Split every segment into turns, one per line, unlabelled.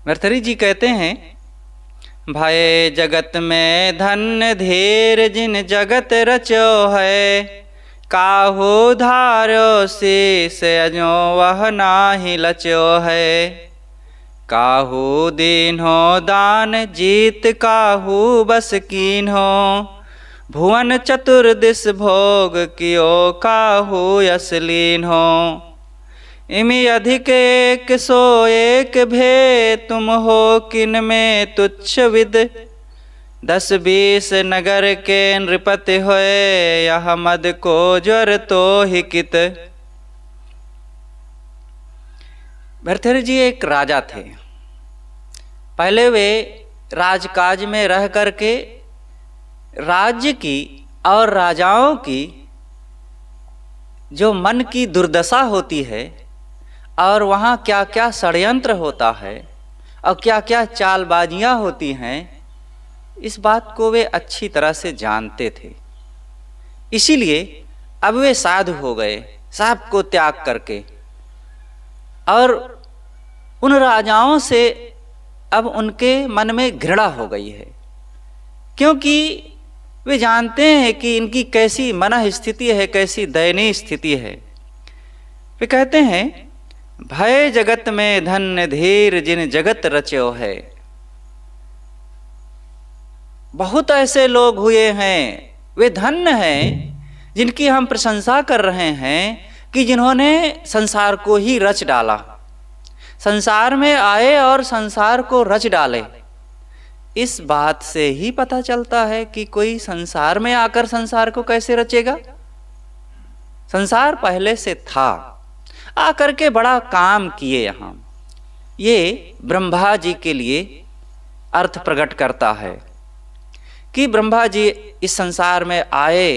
भर्तृहरि जी कहते हैं, भय जगत में धन्य धीर जिन जगत रचो है, काहू धारो शीस अजो वह नाही लचो है। काहू दीन्हो दान जीत काहू बस कीन्हो, भुवन चतुर्दिश भोग कियो काहू यस लीन्हो। इमि अधिक एक सो एक भे तुम हो किन में तुच्छ विद, 10-20 नगर के नृपति होए यह मद को ज्वर तो हिकित। भर्तृहरि जी एक राजा थे। पहले वे राजकाज में रह करके राज्य की और राजाओं की जो मन की दुर्दशा होती है और वहाँ क्या क्या षड्यंत्र होता है और क्या क्या चालबाजियाँ होती हैं, इस बात को वे अच्छी तरह से जानते थे। इसीलिए अब वे साधु हो गए, सब को त्याग करके, और उन राजाओं से अब उनके मन में घृणा हो गई है, क्योंकि वे जानते हैं कि इनकी कैसी मन स्थिति है, कैसी दयनीय स्थिति है। वे कहते हैं, भय जगत में धन्य धीर जिन जगत रचो है। बहुत ऐसे लोग हुए हैं, वे धन्य हैं जिनकी हम प्रशंसा कर रहे हैं कि जिन्होंने संसार को ही रच डाला, संसार में आए और संसार को रच डाले। इस बात से ही पता चलता है कि कोई संसार में आकर संसार को कैसे रचेगा। संसार पहले से था, आकर के बड़ा काम किए। यहाँ ये ब्रह्मा जी के लिए अर्थ प्रकट करता है कि ब्रह्मा जी इस संसार में आए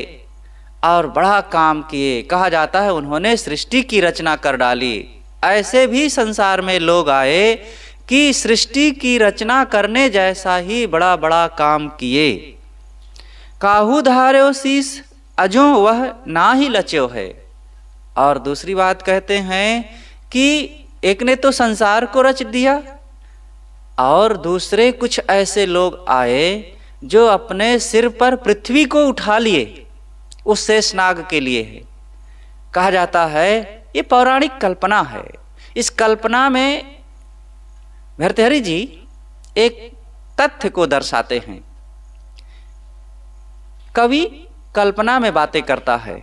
और बड़ा काम किए। कहा जाता है उन्होंने सृष्टि की रचना कर डाली। ऐसे भी संसार में लोग आए कि सृष्टि की रचना करने जैसा ही बड़ा बड़ा काम किए। काहू धार्यो शीस अजो वह ना ही लच्यो है। और दूसरी बात कहते हैं कि एक ने तो संसार को रच दिया और दूसरे कुछ ऐसे लोग आए जो अपने सिर पर पृथ्वी को उठा लिए, उस शेषनाग के लिए है। कहा जाता है ये पौराणिक कल्पना है। इस कल्पना में भर्तृहरि जी एक तथ्य को दर्शाते हैं। कवि कल्पना में बातें करता है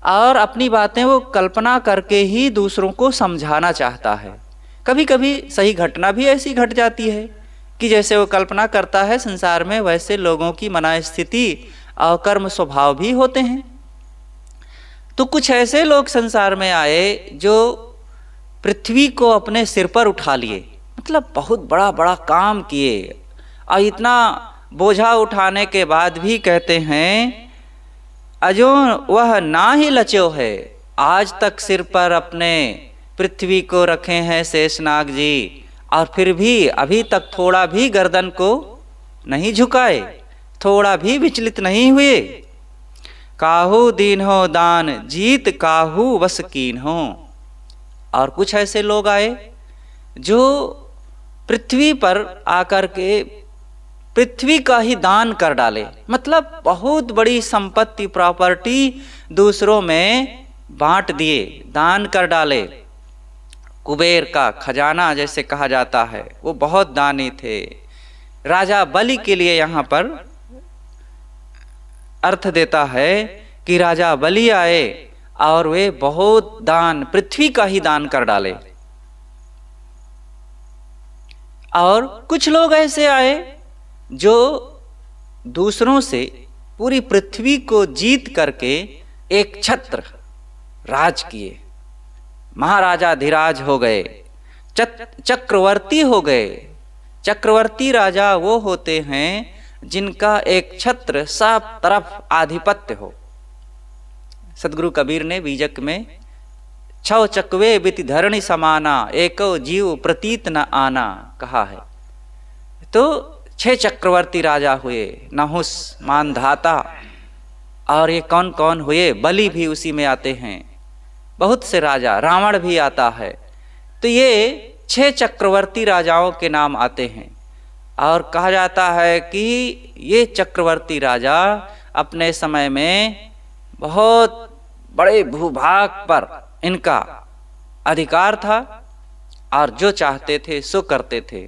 और अपनी बातें वो कल्पना करके ही दूसरों को समझाना चाहता है। कभी कभी सही घटना भी ऐसी घट जाती है कि जैसे वो कल्पना करता है संसार में वैसे लोगों की मना स्थिति और कर्म स्वभाव भी होते हैं। तो कुछ ऐसे लोग संसार में आए जो पृथ्वी को अपने सिर पर उठा लिए, मतलब बहुत बड़ा बड़ा काम किए। और इतना बोझा उठाने के बाद भी कहते हैं अजो वह ना ही लच्यो है। आज तक सिर पर अपने पृथ्वी को रखे हैं शेषनाग जी, और फिर भी अभी तक थोड़ा भी गर्दन को नहीं झुकाए, थोड़ा भी विचलित नहीं हुए। काहू दीन्हो दान जीत काहू वस कीन्हो। और कुछ ऐसे लोग आए जो पृथ्वी पर आकर के पृथ्वी का ही दान कर डाले, मतलब बहुत बड़ी संपत्ति प्रॉपर्टी दूसरों में बांट दिए, दान कर डाले। कुबेर का खजाना जैसे कहा जाता है, वो बहुत दानी थे। राजा बलि के लिए यहाँ पर अर्थ देता है कि राजा बलि आए और वे बहुत दान, पृथ्वी का ही दान कर डाले। और कुछ लोग ऐसे आए जो दूसरों से पूरी पृथ्वी को जीत करके एक छत्र राज किए, महाराजाधिराज हो गए, चक्रवर्ती हो गए। चक्रवर्ती राजा वो होते हैं जिनका एक छत्र सब तरफ आधिपत्य हो। सदगुरु कबीर ने बीजक में छव चकवे बिति धरणी समाना एको जीव प्रतीत न आना कहा है। तो 6 चक्रवर्ती राजा हुए, नहुस, मानधाता, और ये कौन कौन हुए, बलि भी उसी में आते हैं, बहुत से राजा, रावण भी आता है। तो ये 6 चक्रवर्ती राजाओं के नाम आते हैं और कहा जाता है कि ये चक्रवर्ती राजा अपने समय में बहुत बड़े भूभाग पर इनका अधिकार था और जो चाहते थे सो करते थे।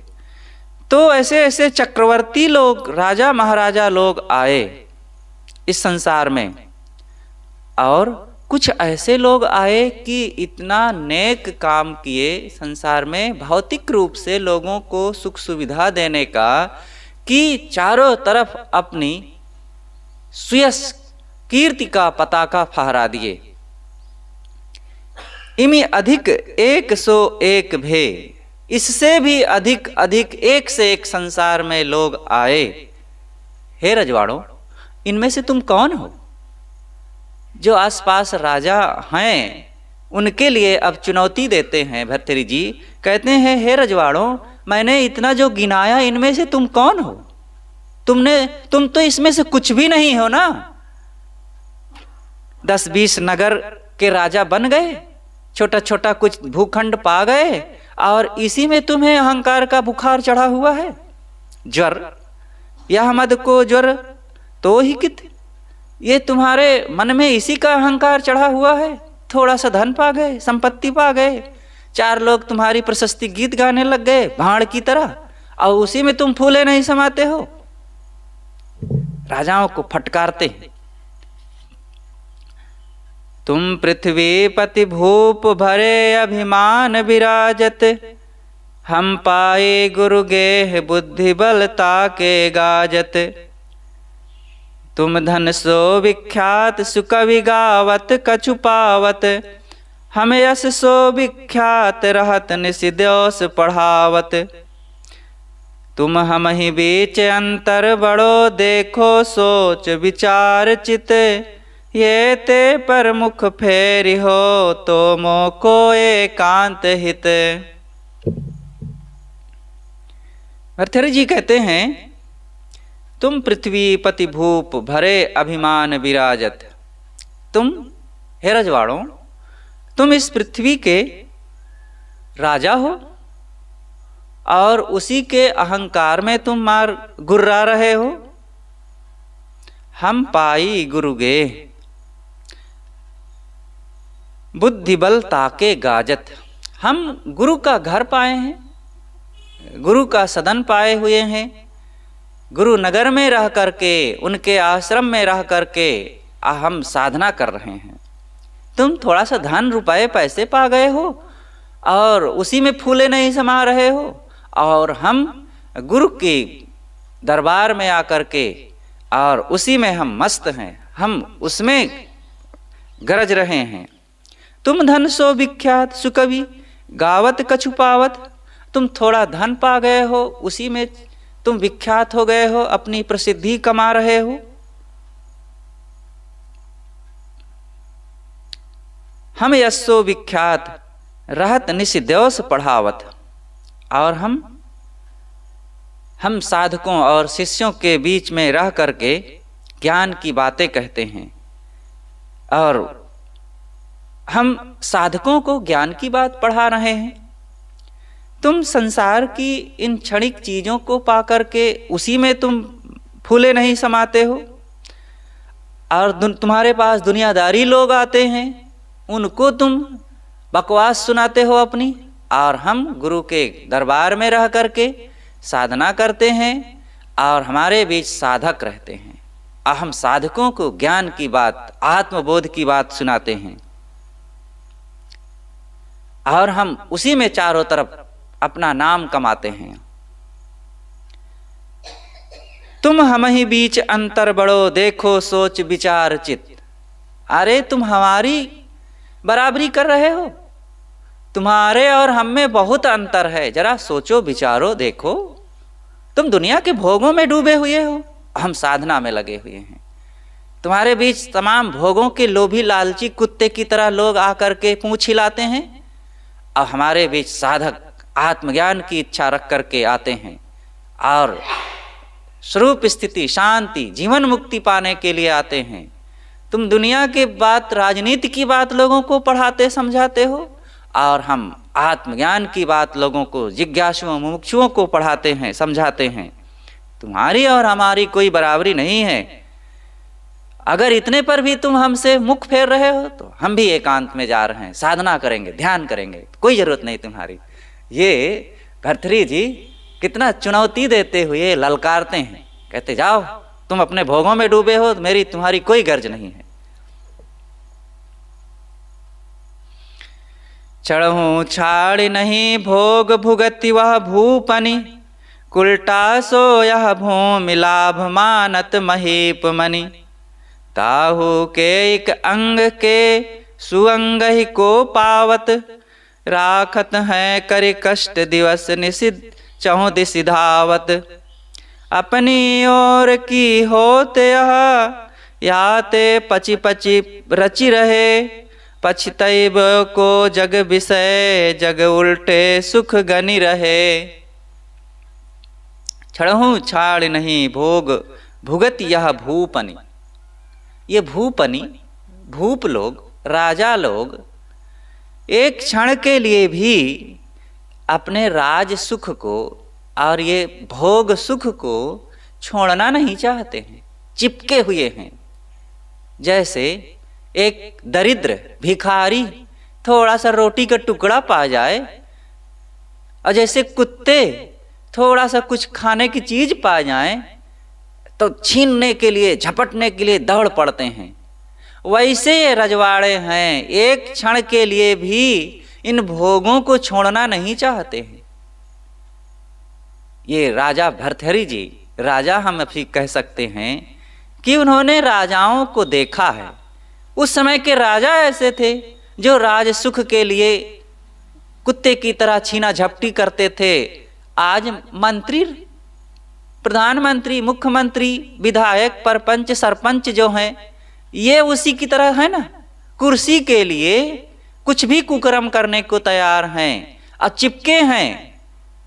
तो ऐसे ऐसे चक्रवर्ती लोग, राजा महाराजा लोग आए इस संसार में, और कुछ ऐसे लोग आए कि इतना नेक काम किए संसार में, भौतिक रूप से लोगों को सुख सुविधा देने का, कि चारों तरफ अपनी सुयश कीर्ति का पताका फहरा दिए। इमी अधिक 101 भे, इससे भी अधिक अधिक एक से एक संसार में लोग आए। हे रजवाड़ों, इनमें से तुम कौन हो? जो आसपास राजा हैं उनके लिए अब चुनौती देते हैं भर्तृहरि जी, कहते हैं हे रजवाड़ों, मैंने इतना जो गिनाया, इनमें से तुम कौन हो? तुम तो इसमें से कुछ भी नहीं हो ना। 10-20 नगर के राजा बन गए, छोटा छोटा कुछ भूखंड पा गए, और इसी में तुम्हें अहंकार का बुखार चढ़ा हुआ है। ज्वर या मद को ज्वर तो ही कित, ये तुम्हारे मन में इसी का अहंकार चढ़ा हुआ है। थोड़ा सा धन पा गए, संपत्ति पा गए, 4 लोग तुम्हारी प्रशस्ति गीत गाने लग गए भाड़ की तरह, और उसी में तुम फूले नहीं समाते हो। राजाओं को फटकारते हैं। तुम पृथ्वी पति भूप भरे अभिमान विराजत, हम पाए गुरु गेह बुद्धि बलता के गाजत। तुम धन सो विख्यात सुकवि गावत कछु पावत, हम यश सो विख्यात रहत निसिद्योस पढ़ावत। तुम हम ही बीच अंतर बड़ो देखो सोच विचार चित, ये ते पर मुख फेरि हो तो मोको एकांत हित। भर्तृहरि जी कहते हैं, तुम पृथ्वी पति भूप भरे अभिमान विराजत। तुम हे रजवाड़ों, तुम इस पृथ्वी के राजा हो और उसी के अहंकार में तुम मार गुर्रा रहे हो। हम पाई गुरु गे बुद्धि बल ताके गाजत, हम गुरु का घर पाए हैं, गुरु का सदन पाए हुए हैं, गुरु नगर में रह करके, उनके आश्रम में रह करके हम साधना कर रहे हैं। तुम थोड़ा सा धन रुपए पैसे पा गए हो और उसी में फूले नहीं समा रहे हो, और हम गुरु के दरबार में आकर के और उसी में हम मस्त हैं, हम उसमें गरज रहे हैं। तुम धन सो विख्यात सुकवि गावत कछु पावत, तुम थोड़ा धन पा गए हो, उसी में तुम विख्यात हो गए हो, अपनी प्रसिद्धि कमा रहे हो। हम यशो विख्यात रहत निसिद्योस पढ़ावत, और हम साधकों और शिष्यों के बीच में रह करके ज्ञान की बातें कहते हैं, और हम साधकों को ज्ञान की बात पढ़ा रहे हैं। तुम संसार की इन क्षणिक चीजों को पाकर के उसी में तुम फूले नहीं समाते हो, और तुम्हारे पास दुनियादारी लोग आते हैं, उनको तुम बकवास सुनाते हो अपनी, और हम गुरु के दरबार में रह करके साधना करते हैं और हमारे बीच साधक रहते हैं, और हम साधकों को ज्ञान की बात, आत्मबोध की बात सुनाते हैं, और हम उसी में चारों तरफ अपना नाम कमाते हैं। तुम हम ही बीच अंतर बड़ो देखो सोच विचार चित, अरे तुम हमारी बराबरी कर रहे हो, तुम्हारे और हम में बहुत अंतर है, जरा सोचो विचारो देखो। तुम दुनिया के भोगों में डूबे हुए हो, हम साधना में लगे हुए हैं। तुम्हारे बीच तमाम भोगों के लोभी लालची कुत्ते की तरह लोग आकर के पूंछ हिलाते हैं, और हमारे बीच साधक आत्मज्ञान की इच्छा रख करके आते हैं और स्वरूप स्थिति, शांति, जीवन मुक्ति पाने के लिए आते हैं। तुम दुनिया की बात, राजनीति की बात लोगों को पढ़ाते समझाते हो, और हम आत्मज्ञान की बात लोगों को, जिज्ञासुओं मुमुक्षुओं को पढ़ाते हैं, समझाते हैं। तुम्हारी और हमारी कोई बराबरी नहीं है। अगर इतने पर भी तुम हमसे मुख फेर रहे हो तो हम भी एकांत में जा रहे हैं, साधना करेंगे, ध्यान करेंगे, कोई जरूरत नहीं तुम्हारी। ये भर्तृहरि जी कितना चुनौती देते हुए ललकारते हैं, कहते जाओ तुम अपने भोगों में डूबे हो, मेरी तुम्हारी कोई गर्ज नहीं है। चढ़ूं छाड़ नहीं भोग भुगति वह भूपनि, कुलटा सो यह भूमि लाभ मानत महीप मनि। ताहु के एक अंग के सुअंग ही को पावत, राखत है करि कष्ट दिवस निषिद्ध चहु दिशि धावत। अपनी ओर की होते यह याते पचि पचि रचि रहे, पछतैब को जग विषय जग उल्टे सुख गनि रहे। छड़हु छाड़ नहीं भोग भुगत यह भूपनि। ये भूपनि, भूप लोग, राजा लोग एक क्षण के लिए भी अपने राज सुख को और ये भोग सुख को छोड़ना नहीं चाहते हैं, चिपके हुए हैं। जैसे एक दरिद्र भिखारी थोड़ा सा रोटी का टुकड़ा पा जाए, और जैसे कुत्ते थोड़ा सा कुछ खाने की चीज पा जाएं तो छीनने के लिए, झपटने के लिए दौड़ पड़ते हैं। वैसे ये रजवाड़े हैं, एक क्षण के लिए भी इन भोगों को छोड़ना नहीं चाहते हैं। ये राजा भर्तृहरि जी, राजा हम अभी कह सकते हैं कि उन्होंने राजाओं को देखा है। उस समय के राजा ऐसे थे जो राज सुख के लिए कुत्ते की तरह छीना झपटी करते थे। आज मंत्री, प्रधानमंत्री, मुख्यमंत्री, विधायक, परपंच, सरपंच जो हैं, ये उसी की तरह है ना, कुर्सी के लिए कुछ भी कुकर्म करने को तैयार हैं और चिपके हैं,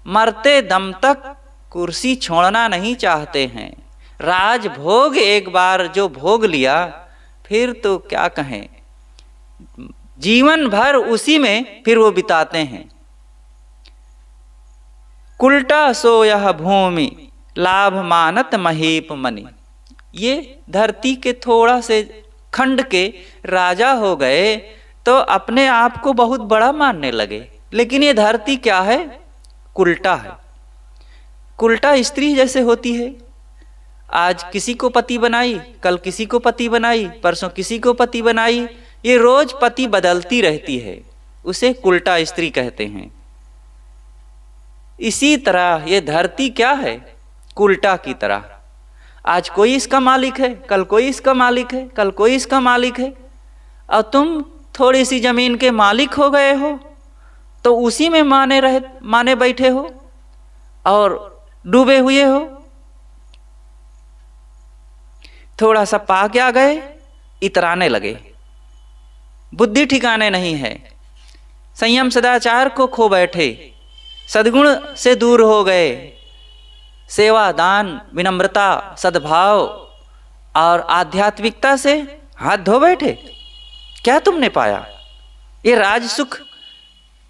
मरते दम तक कुर्सी छोड़ना नहीं चाहते हैं। राज भोग एक बार जो भोग लिया फिर तो क्या कहें, जीवन भर उसी में फिर वो बिताते हैं। कुलटा सो यह भूमि लाभ मानत महीप मनि। ये धरती के थोड़ा से खंड के राजा हो गए तो अपने आप को बहुत बड़ा मानने लगे। लेकिन ये धरती क्या है? कुलटा है। कुलटा स्त्री जैसे होती है, आज किसी को पति बनाई, कल किसी को पति बनाई, परसों किसी को पति बनाई, ये रोज पति बदलती रहती है, उसे कुलटा स्त्री कहते हैं। इसी तरह ये धरती क्या है? कुलटा की तरह। आज कोई इसका मालिक है, कल कोई इसका मालिक है, कल कोई इसका मालिक है, और तुम थोड़ी सी जमीन के मालिक हो गए हो तो उसी में माने बैठे हो और डूबे हुए हो। थोड़ा सा पा के आ गए, इतराने लगे, बुद्धि ठिकाने नहीं है, संयम सदाचार को खो बैठे, सद्गुण से दूर हो गए, सेवा, दान, विनम्रता, सद्भाव और आध्यात्मिकता से हाथ धो बैठे। क्या तुमने पाया? ये राज सुख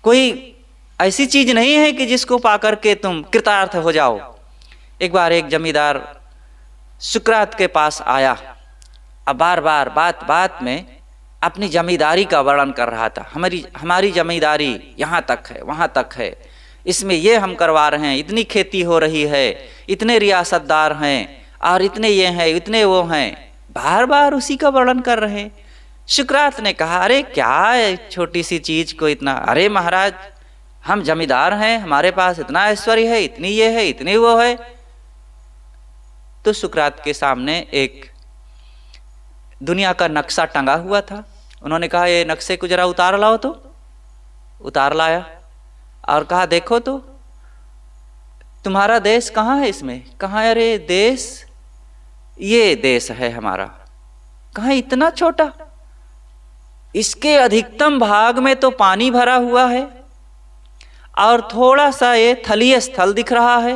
कोई ऐसी चीज नहीं है कि जिसको पाकर के तुम कृतार्थ हो जाओ। एक बार एक जमींदार सुकरात के पास आया, अब बार बार बात बात में अपनी जमींदारी का वर्णन कर रहा था। हमारी जमींदारी यहाँ तक है, वहाँ तक है, इसमें ये हम करवा रहे हैं, इतनी खेती हो रही है, इतने रियासतदार हैं और इतने ये हैं, इतने वो हैं, बार बार उसी का वर्णन कर रहे हैं। सुकरात ने कहा, अरे क्या है छोटी सी चीज को इतना, अरे महाराज हम जमींदार हैं, हमारे पास इतना ऐश्वर्य है, इतनी ये है, इतनी वो है। तो सुकरात के सामने एक दुनिया का नक्शा टंगा हुआ था। उन्होंने कहा, ये नक्शे को जरा उतार लाओ। तो उतार लाया और कहा, देखो तो तुम्हारा देश कहाँ है इसमें? कहाँ? अरे देश, ये देश है हमारा। कहाँ? इतना छोटा, इसके अधिकतम भाग में तो पानी भरा हुआ है और थोड़ा सा ये थलीय स्थल दिख रहा है,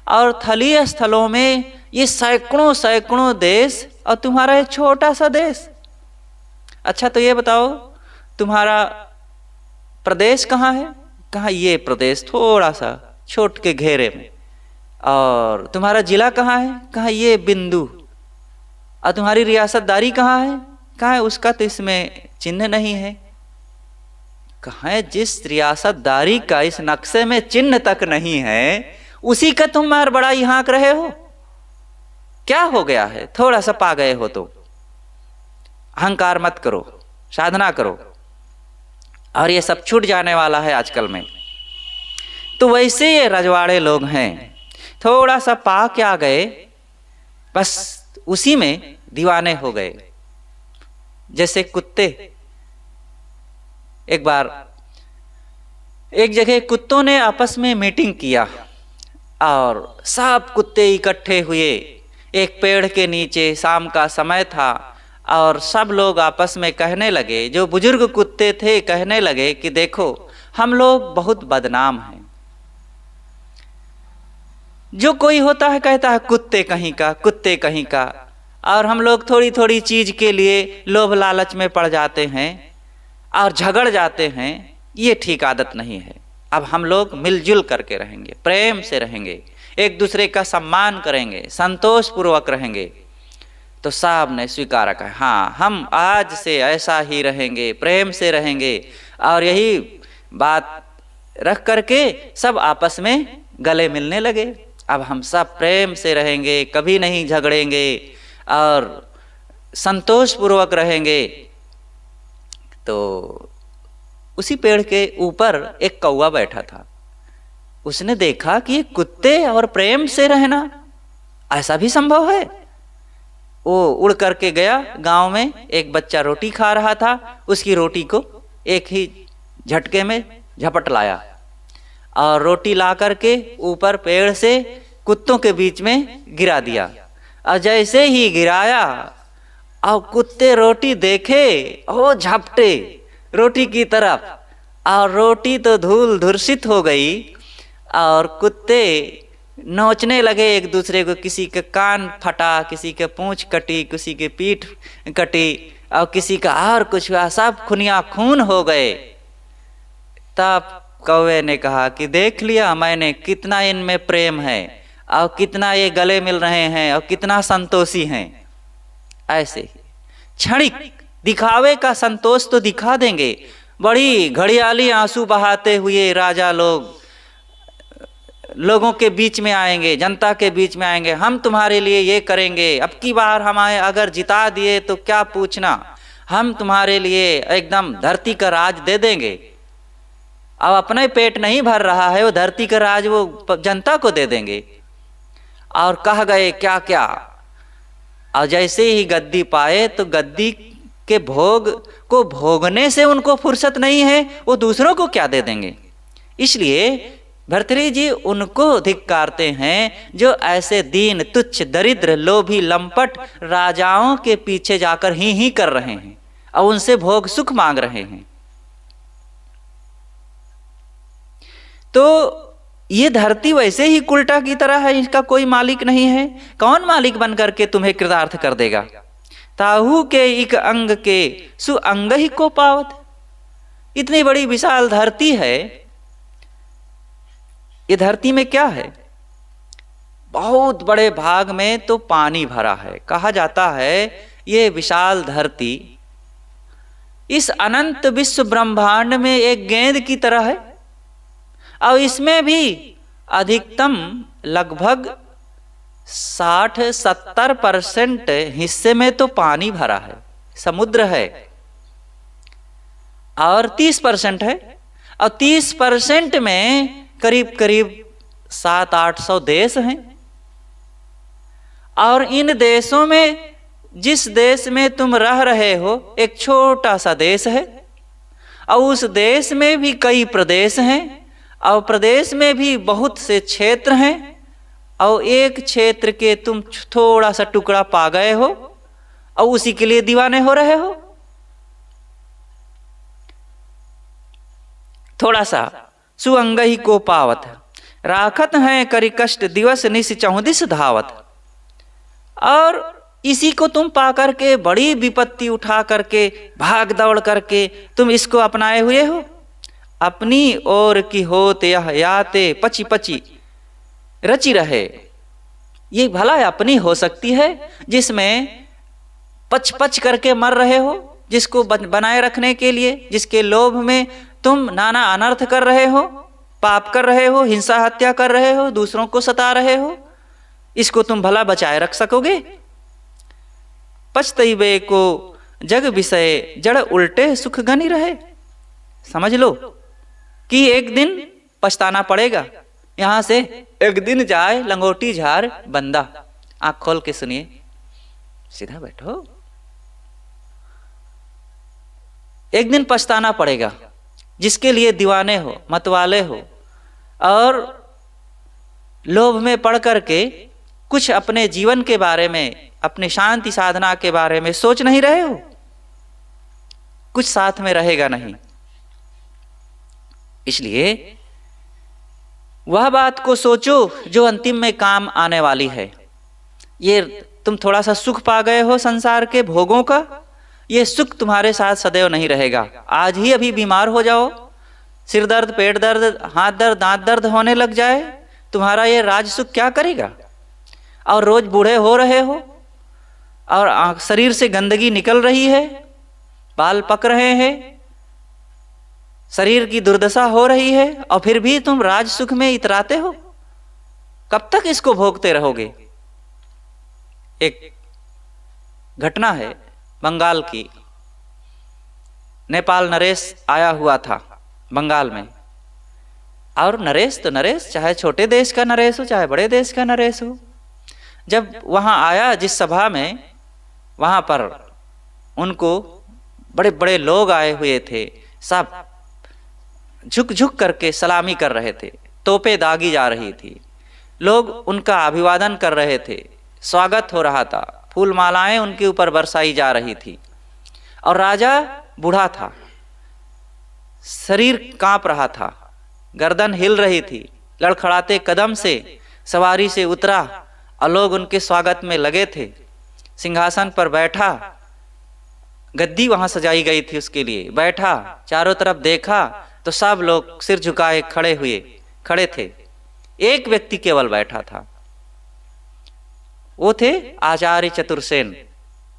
और थलीय स्थलों में ये सैकड़ों सैकड़ों देश, और तुम्हारा ये छोटा सा देश। अच्छा तो ये बताओ तुम्हारा प्रदेश कहाँ है? कहा ये प्रदेश थोड़ा सा छोट के घेरे में, और तुम्हारा जिला कहाँ है? कहा ये बिंदु। और तुम्हारी रियासतदारी कहाँ है? कहा है उसका तो इसमें चिन्ह नहीं है। कहा है जिस रियासतदारी का इस नक्शे में चिन्ह तक नहीं है, उसी का तुम मार बड़ा ही हाँक रहे हो। क्या हो गया है? थोड़ा सा पा गए हो तो अहंकार मत करो, साधना करो, और ये सब छूट जाने वाला है आजकल में। तो वैसे ये रजवाड़े लोग हैं, थोड़ा सा पा के आ गए, बस उसी में दीवाने हो गए। जैसे कुत्ते, एक बार एक जगह कुत्तों ने आपस में मीटिंग किया और सब कुत्ते इकट्ठे हुए एक पेड़ के नीचे। शाम का समय था और सब लोग आपस में कहने लगे, जो बुजुर्ग कुत्ते थे कहने लगे कि देखो हम लोग बहुत बदनाम हैं। जो कोई होता है कहता है कुत्ते कहीं का, कुत्ते कहीं का, और हम लोग थोड़ी थोड़ी चीज के लिए लोभ लालच में पड़ जाते हैं और झगड़ जाते हैं। ये ठीक आदत नहीं है। अब हम लोग मिलजुल करके रहेंगे, प्रेम से रहेंगे, एक दूसरे का सम्मान करेंगे, संतोष पूर्वक रहेंगे। तो साहब ने स्वीकार कहा, हाँ हम आज से ऐसा ही रहेंगे, प्रेम से रहेंगे। और यही बात रख करके सब आपस में गले मिलने लगे। अब हम सब प्रेम से रहेंगे, कभी नहीं झगड़ेंगे और संतोष पूर्वक रहेंगे। तो उसी पेड़ के ऊपर एक कौवा बैठा था। उसने देखा कि ये कुत्ते और प्रेम से रहना ऐसा भी संभव है। वो उड़ करके गया गांव में, एक बच्चा रोटी खा रहा था, उसकी रोटी को एक ही झटके में झपट लाया और रोटी ला करके ऊपर पेड़ से कुत्तों के बीच में गिरा दिया। और जैसे ही गिराया और कुत्ते रोटी देखे, वो झपटे रोटी की तरफ, और रोटी तो धूल धूर्षित हो गई और कुत्ते नोचने लगे एक दूसरे को। किसी के कान फटा, किसी के पूंछ कटी, किसी के पीठ कटी और किसी का और कुछ हुआ, सब खूनिया खून हो गए। तब कौवे ने कहा कि देख लिया मैंने कितना इनमें प्रेम है और कितना ये गले मिल रहे हैं और कितना संतोषी हैं। ऐसे ही क्षणिक दिखावे का संतोष तो दिखा देंगे, बड़ी घड़ियाली आंसू बहाते हुए राजा लोगों के बीच में आएंगे, जनता के बीच में आएंगे, हम तुम्हारे लिए ये करेंगे, अब की बार हमें अगर जिता दिए तो क्या पूछना, हम तुम्हारे लिए एकदम धरती का राज दे देंगे। अब अपने पेट नहीं भर रहा है, वो धरती का राज वो जनता को दे देंगे। और कह गए क्या क्या। और जैसे ही गद्दी पाए तो गद्दी के भोग को भोगने से उनको फुर्सत नहीं है, वो दूसरों को क्या दे देंगे। इसलिए भर्तृहरि जी उनको धिक्कारते हैं जो ऐसे दीन तुच्छ दरिद्र लोभी लंपट राजाओं के पीछे जाकर ही कर रहे हैं और उनसे भोग सुख मांग रहे हैं। तो ये धरती वैसे ही कुलटा की तरह है, इसका कोई मालिक नहीं है। कौन मालिक बन करके तुम्हें कृतार्थ कर देगा। ताहू के एक अंग के सु अंग ही को पावत। इतनी बड़ी विशाल धरती है, ये धरती में क्या है, बहुत बड़े भाग में तो पानी भरा है। कहा जाता है ये विशाल धरती इस अनंत विश्व ब्रह्मांड में एक गेंद की तरह है और इसमें भी अधिकतम लगभग 60-70% हिस्से में तो पानी भरा है, समुद्र है, और 30% है। और 30% में करीब करीब 700-800 देश हैं। और इन देशों में जिस देश में तुम रह रहे हो एक छोटा सा देश है, और उस देश में भी कई प्रदेश हैं, और प्रदेश में भी बहुत से क्षेत्र हैं, और एक क्षेत्र के तुम थोड़ा सा टुकड़ा पा गए हो और उसी के लिए दीवाने हो रहे हो। थोड़ा सा सुअंग ही को पावत, राखत हैं करी कष्ट दिवस निश 34 धावत। और इसी को तुम पा करके बड़ी विपत्ति उठा करके भाग दौड़ करके तुम इसको अपनाए हुए हो, अपनी ओर की होत यह याते पची पची रची रहे। ये भला अपनी हो सकती है जिसमें पच पच करके मर रहे हो, जिसको बनाए रखने के लिए, जिसके लोभ में तुम नाना अनर्थ कर रहे हो, पाप कर रहे हो, हिंसा हत्या कर रहे हो, दूसरों को सता रहे हो, इसको तुम भला बचाए रख सकोगे? पछतइबे को जग विषय जड़ उल्टे सुख गनी रहे। समझ लो कि एक दिन पछताना पड़ेगा। यहां से एक दिन जाए लंगोटी झाड़ बंदा। आंख खोल के सुनिए, सीधा बैठो। एक दिन पछताना पड़ेगा। जिसके लिए दीवाने हो, मतवाले हो और लोभ में पड़ करके कुछ अपने जीवन के बारे में, अपनी शांति साधना के बारे में सोच नहीं रहे हो, कुछ साथ में रहेगा नहीं। इसलिए वह बात को सोचो जो अंतिम में काम आने वाली है। ये तुम थोड़ा सा सुख पा गए हो संसार के भोगों का, ये सुख तुम्हारे साथ सदैव नहीं रहेगा। आज ही अभी बीमार हो जाओ, सिर दर्द, पेट दर्द, हाथ दर्द, दांत दर्द होने लग जाए, तुम्हारा ये राज सुख क्या करेगा? और रोज बूढ़े हो रहे हो और शरीर से गंदगी निकल रही है, बाल पक रहे हैं, शरीर की दुर्दशा हो रही है, और फिर भी तुम राज सुख में इतराते हो। कब तक इसको भोगते रहोगे? एक घटना है बंगाल की। नेपाल नरेश आया हुआ था बंगाल में, और नरेश तो नरेश, चाहे छोटे देश का नरेश हो चाहे बड़े देश का नरेश हो। जब वहां आया जिस सभा में, वहां पर उनको बड़े बड़े लोग आए हुए थे, सब झुक झुक करके सलामी कर रहे थे, तोपें दागी जा रही थी, लोग उनका अभिवादन कर रहे थे, स्वागत हो रहा था, फूल मालाएं उनके ऊपर बरसाई जा रही थी। और राजा बूढ़ा था, शरीर कांप रहा था, गर्दन हिल रही थी, लड़खड़ाते कदम से सवारी से उतरा और लोग उनके स्वागत में लगे थे। सिंहासन पर बैठा, गद्दी वहां सजाई गई थी उसके लिए, बैठा, चारों तरफ देखा तो सब लोग सिर झुकाए खड़े थे। एक व्यक्ति केवल बैठा था, वो थे आचार्य चतुर्सेन।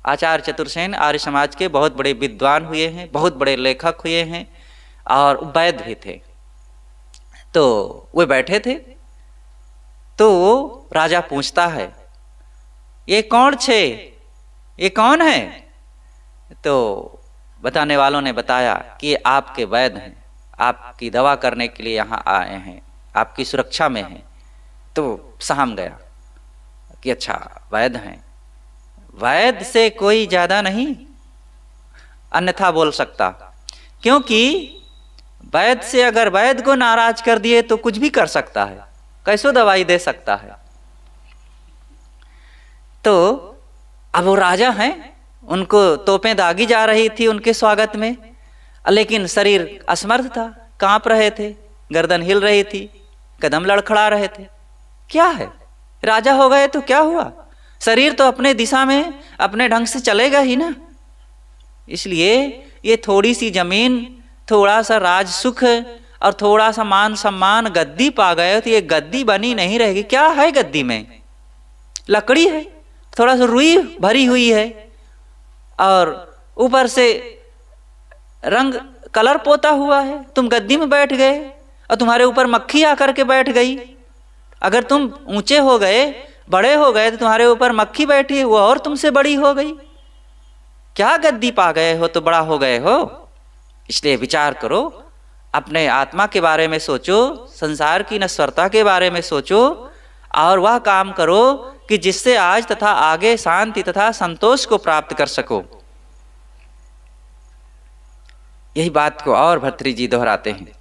आचार्य चतुर्सेन आर्य समाज के बहुत बड़े विद्वान हुए हैं, बहुत बड़े लेखक हुए हैं और वैद्य भी थे। तो वे बैठे थे। तो राजा पूछता है, ये कौन छे, ये कौन है? तो बताने वालों ने बताया कि ये आपके वैद्य हैं, आपकी दवा करने के लिए यहाँ आए हैं, आपकी सुरक्षा में हैं। तो सहम गया कि अच्छा वैद्य हैं, वैद्य से कोई ज्यादा नहीं अन्यथा बोल सकता, क्योंकि वैद्य से अगर वैद्य को नाराज कर दिए तो कुछ भी कर सकता है, कैसो दवाई दे सकता है। तो अब वो राजा हैं, उनको तोपें दागी जा रही थी उनके स्वागत में, लेकिन शरीर असमर्थ था, कांप रहे थे, गर्दन हिल रही थी, कदम लड़खड़ा रहे थे। क्या है, राजा हो गए तो क्या हुआ? शरीर तो अपने दिशा में अपने ढंग से चलेगा ही ना। इसलिए ये थोड़ी सी जमीन, थोड़ा सा राज सुख और थोड़ा सा मान सम्मान, गद्दी पा गए तो ये गद्दी बनी नहीं रहेगी। क्या है गद्दी में? लकड़ी है, थोड़ा सा रुई भरी हुई है और ऊपर से रंग कलर पोता हुआ है। तुम गद्दी में बैठ गए और तुम्हारे ऊपर मक्खी आकर के बैठ गई। अगर तुम ऊंचे हो गए, बड़े हो गए, तो तुम्हारे ऊपर मक्खी बैठी, वो और तुमसे बड़ी हो गई। क्या गद्दी पा गए हो तो बड़ा हो गए हो? इसलिए विचार करो, अपने आत्मा के बारे में सोचो, संसार की नश्वरता के बारे में सोचो और वह काम करो कि जिससे आज तथा आगे शांति तथा संतोष को प्राप्त कर सको। यही बात को और भर्तृ जी दोहराते हैं।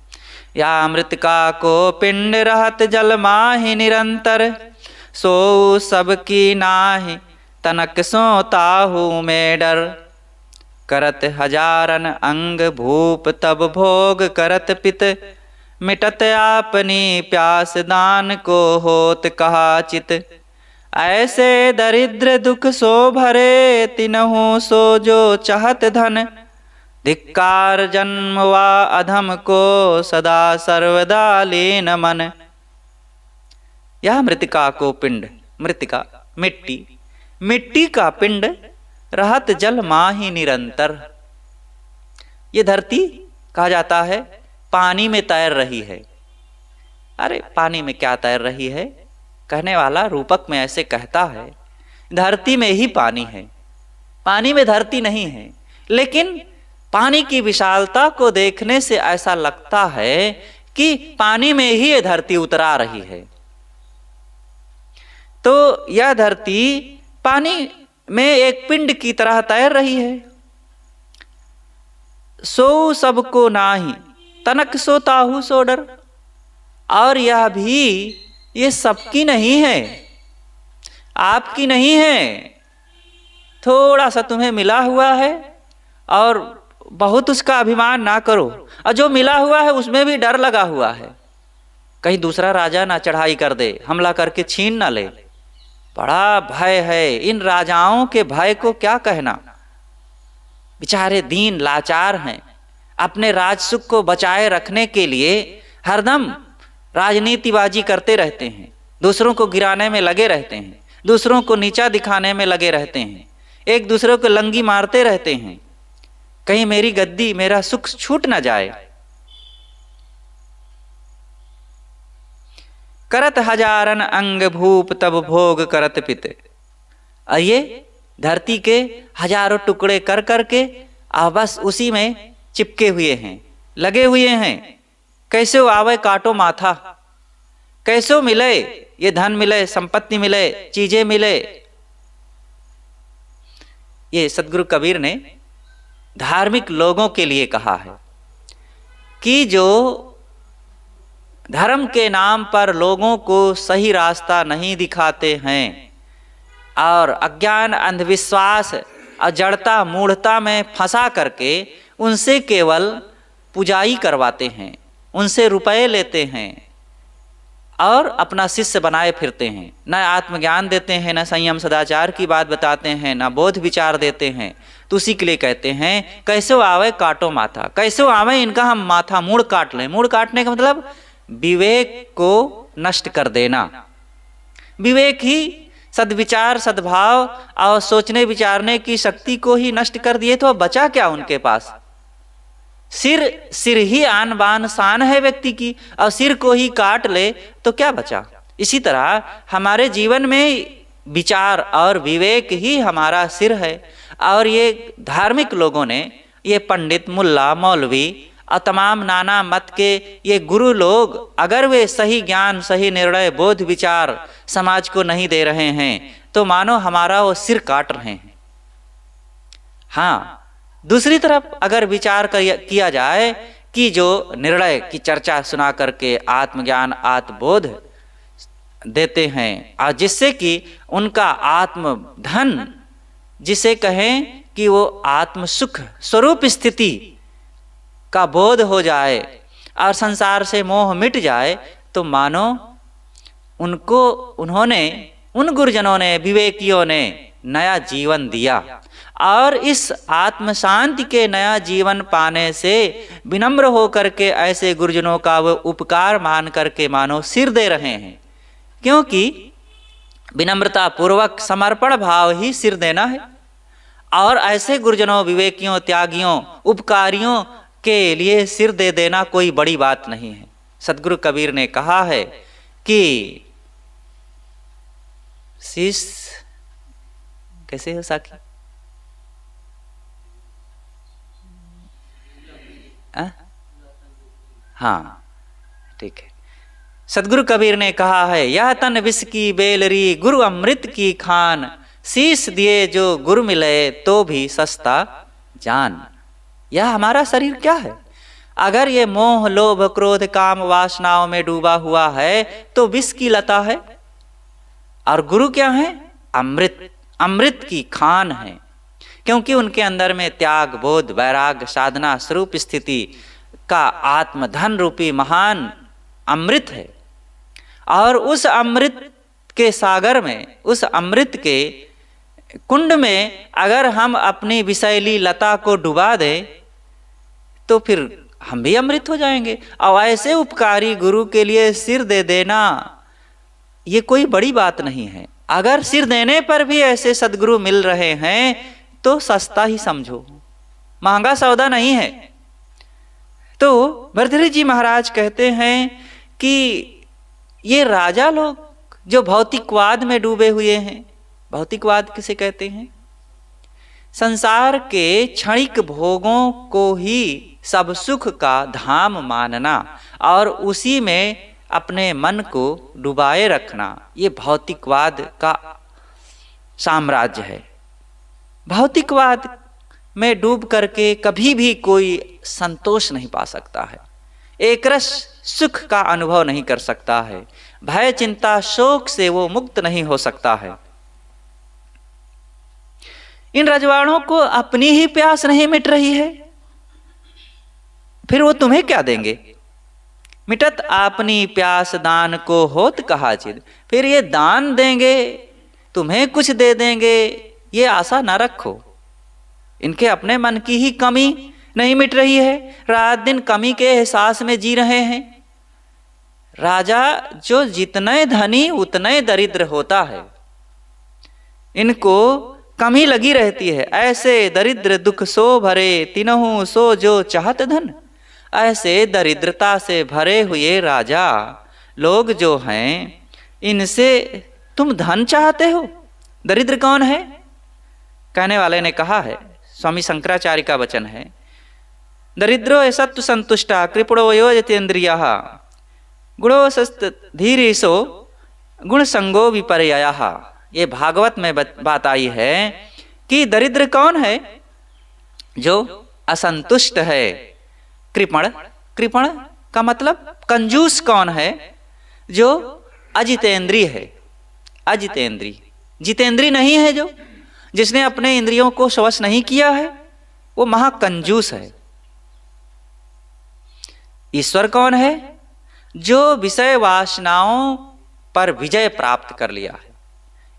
या मृतिका को पिंड रहत जल माहि निरंतर, सो सबकी नाहि तनक सो ताहू में डर। करत हजारन अंग भूप तब भोग करत पित, मिटत आपनी प्यास दान को होत कहा चित। ऐसे दरिद्र दुख सो भरे, तिनहु सो जो चाहत धन, धिक्कार जन्म वा अधम को सदा सर्वदा लेन मन। यह मृतिका को पिंड, मृतिका मिट्टी, मिट्टी का पिंड रहत जल माही निरंतर। ये धरती कहा जाता है पानी में तैर रही है। अरे पानी में क्या तैर रही है, कहने वाला रूपक में ऐसे कहता है धरती में ही पानी है, पानी में धरती नहीं है। लेकिन पानी की विशालता को देखने से ऐसा लगता है कि पानी में ही ये धरती उतरा रही है। तो यह धरती पानी में एक पिंड की तरह तैर रही है। सो सबको नाही तनक सो ताहू सो डर। और यह भी ये सबकी नहीं है, आपकी नहीं है। थोड़ा सा तुम्हें मिला हुआ है और बहुत उसका अभिमान ना करो, और जो मिला हुआ है उसमें भी डर लगा हुआ है, कहीं दूसरा राजा ना चढ़ाई कर दे, हमला करके छीन ना ले। बड़ा भय है। इन राजाओं के भय को क्या कहना, बेचारे दीन लाचार हैं। अपने राजसुख को बचाए रखने के लिए हरदम राजनीतिबाजी करते रहते हैं, दूसरों को गिराने में लगे रहते हैं, दूसरों को नीचा दिखाने में लगे रहते हैं, एक दूसरे को लंगी मारते रहते हैं, कहीं मेरी गद्दी मेरा सुख छूट न जाए। करत हजारन अंग भूप तब भोग करत पित। ये धरती के हजारों टुकड़े कर करके बस उसी में चिपके हुए हैं, लगे हुए हैं। कैसे आवे काटो माथा, कैसे मिले ये धन मिले, संपत्ति मिले, चीजें मिले। ये सदगुरु कबीर ने धार्मिक लोगों के लिए कहा है कि जो धर्म के नाम पर लोगों को सही रास्ता नहीं दिखाते हैं और अज्ञान, अंधविश्वास और जड़ता, मूढ़ता में फंसा करके उनसे केवल पुजाई करवाते हैं, उनसे रुपए लेते हैं और अपना शिष्य बनाए फिरते हैं। न आत्मज्ञान देते हैं, न संयम सदाचार की बात बताते हैं, न बोध विचार देते हैं। तो उसी के लिए कहते हैं कैसे आवे काटो माथा, कैसे आवे इनका हम माथा मूड़ काट लें। मूड़ काटने का मतलब विवेक को नष्ट कर देना। विवेक ही सद्विचार, सद्भाव और सोचने विचारने की शक्ति को ही नष्ट कर दिए तो बचा क्या उनके पास। सिर ही आन बान शान है व्यक्ति की, और सिर को ही काट ले तो क्या बचा। इसी तरह हमारे जीवन में विचार और विवेक ही हमारा सिर है। और ये धार्मिक लोगों ने, ये पंडित, मुल्ला, मौलवी और तमाम नाना मत के ये गुरु लोग, अगर वे सही ज्ञान, सही निर्णय, बोध विचार समाज को नहीं दे रहे हैं तो मानो हमारा वो सिर काट रहे हैं। हाँ, दूसरी तरफ अगर विचार किया जाए कि जो निर्णय की चर्चा सुना करके आत्मज्ञान, आत्मबोध देते हैं और जिससे कि उनका आत्म धन, जिसे कहें कि वो आत्म सुख स्वरूप स्थिति का बोध हो जाए और संसार से मोह मिट जाए, तो मानो उन गुरुजनों ने, विवेकियों ने नया जीवन दिया। और इस आत्म शांति के नया जीवन पाने से विनम्र होकर के ऐसे गुरुजनों का वो उपकार मान करके मानो सिर दे रहे हैं। क्योंकि विनम्रता पूर्वक समर्पण भाव ही सिर देना है। और ऐसे गुरुजनों, विवेकियों, त्यागियों, उपकारियों के लिए सिर दे देना कोई बड़ी बात नहीं है। सदगुरु कबीर ने कहा है कि शीश कैसे हो साकी, हाँ ठीक है। सदगुरु कबीर ने कहा है, यह तन विष की बेलरी, गुरु अमृत की खान, शीश दिए जो गुरु मिले तो भी सस्ता जान। यह हमारा शरीर क्या है, अगर ये मोह, लोभ, क्रोध, काम, वासनाओं में डूबा हुआ है तो विष की लता है। और गुरु क्या है, अमृत, अमृत की खान है। क्योंकि उनके अंदर में त्याग, बोध, वैराग्य, साधना स्वरूप स्थिति का आत्मधन रूपी महान अमृत है। और उस अमृत के सागर में, उस अमृत के कुंड में अगर हम अपनी विषैली लता को डुबा दें तो फिर हम भी अमृत हो जाएंगे। और ऐसे उपकारी गुरु के लिए सिर दे देना ये कोई बड़ी बात नहीं है। अगर सिर देने पर भी ऐसे सद्गुरु मिल रहे हैं तो सस्ता ही समझो, महंगा सौदा नहीं है। तो भर्तृहरि जी महाराज कहते हैं कि ये राजा लोग जो भौतिकवाद में डूबे हुए हैं, भौतिकवाद किसे कहते हैं? संसार के क्षणिक भोगों को ही सब सुख का धाम मानना और उसी में अपने मन को डुबाए रखना, ये भौतिकवाद का साम्राज्य है। भौतिकवाद में डूब करके कभी भी कोई संतोष नहीं पा सकता है, एक रस सुख का अनुभव नहीं कर सकता है, भय चिंता शोक से वो मुक्त नहीं हो सकता है। इन रजवाड़ों को अपनी ही प्यास नहीं मिट रही है, फिर वो तुम्हें क्या देंगे? मिटत अपनी प्यास दान को होत कहा चिद, फिर ये दान देंगे, तुम्हें कुछ दे देंगे, ये आशा ना रखो। इनके अपने मन की ही कमी नहीं मिट रही है, रात दिन कमी के एहसास में जी रहे हैं। राजा जो जितने धनी उतने दरिद्र होता है, इनको कमी लगी रहती है। ऐसे दरिद्र दुख सो भरे तिनहु सो जो चाहत धन, ऐसे दरिद्रता से भरे हुए राजा लोग जो हैं, इनसे तुम धन चाहते हो? दरिद्र कौन है? कहने वाले ने कहा है, स्वामी शंकराचार्य का वचन है, दरिद्रो सत्व संतुष्टा कृपणो योजतेन्द्रियः गुणोसस्त धीरेशो गुण संगो विपर्ययः। ये भागवत में बात आई है कि दरिद्र कौन है? जो असंतुष्ट है। कृपण, कृपण का मतलब कंजूस कौन है? जो अजितेंद्रिय है। अजितेंद्रिय, जितेंद्रिय नहीं है, जो जिसने अपने इंद्रियों को वश नहीं किया है, वो महाकंजूस है। ईश्वर कौन है? जो विषय वासनाओं पर विजय प्राप्त कर लिया है।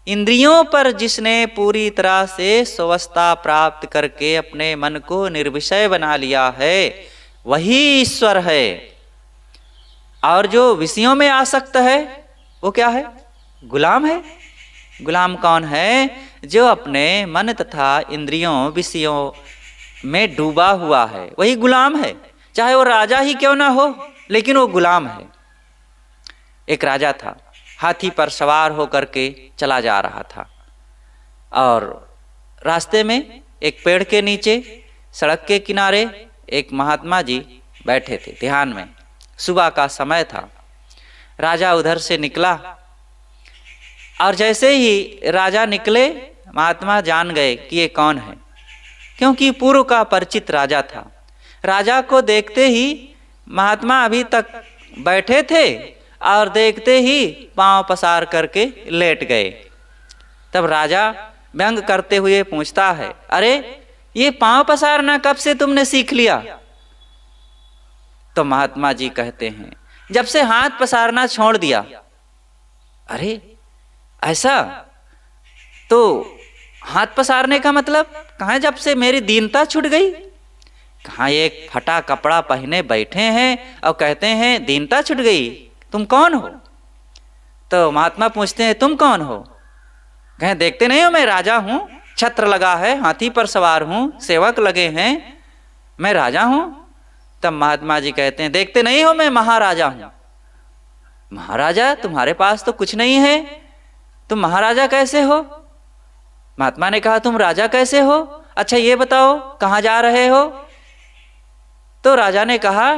इंद्रियों पर जिसने पूरी तरह से स्वस्थता प्राप्त करके अपने मन को निर्विषय बना लिया है, वही ईश्वर है। और जो विषयों में आसक्त है, वो क्या है? गुलाम है। गुलाम कौन है? जो अपने मन तथा इंद्रियों विषयों में डूबा हुआ है, वही गुलाम है। चाहे वो राजा ही क्यों ना हो, लेकिन वो गुलाम है। एक राजा था, हाथी पर सवार होकर के चला जा रहा था, और रास्ते में एक पेड़ के नीचे सड़क के किनारे एक महात्मा जी बैठे थे ध्यान में। सुबह का समय था। राजा उधर से निकला, और जैसे ही राजा निकले, महात्मा जान गए कि ये कौन है, क्योंकि पूर्व का परिचित राजा था। राजा को देखते ही महात्मा अभी तक बैठे थे, और देखते ही पांव पसार करके लेट गए। तब राजा व्यंग करते हुए पूछता है, अरे ये पांव पसारना कब से तुमने सीख लिया? तो महात्मा जी कहते हैं, जब से हाथ पसारना छोड़ दिया। अरे ऐसा? तो हाथ पसारने का मतलब कहाँ? जब से मेरी दीनता छूट गई। कहाँ एक फटा कपड़ा पहने बैठे हैं और कहते हैं दीनता छूट गई। तुम कौन हो? तो महात्मा पूछते हैं, तुम कौन हो? कहें, देखते नहीं हो मैं राजा हूं, छत्र लगा है, हाथी पर सवार हूं, सेवक लगे हैं, मैं राजा हूं। तब महात्मा जी कहते हैं, देखते नहीं हो मैं महाराजा हूं। महाराजा? तुम्हारे पास तो कुछ नहीं है, तुम महाराजा कैसे हो? महात्मा ने कहा, तुम राजा कैसे हो? अच्छा ये बताओ कहाँ जा रहे हो? तो राजा ने कहा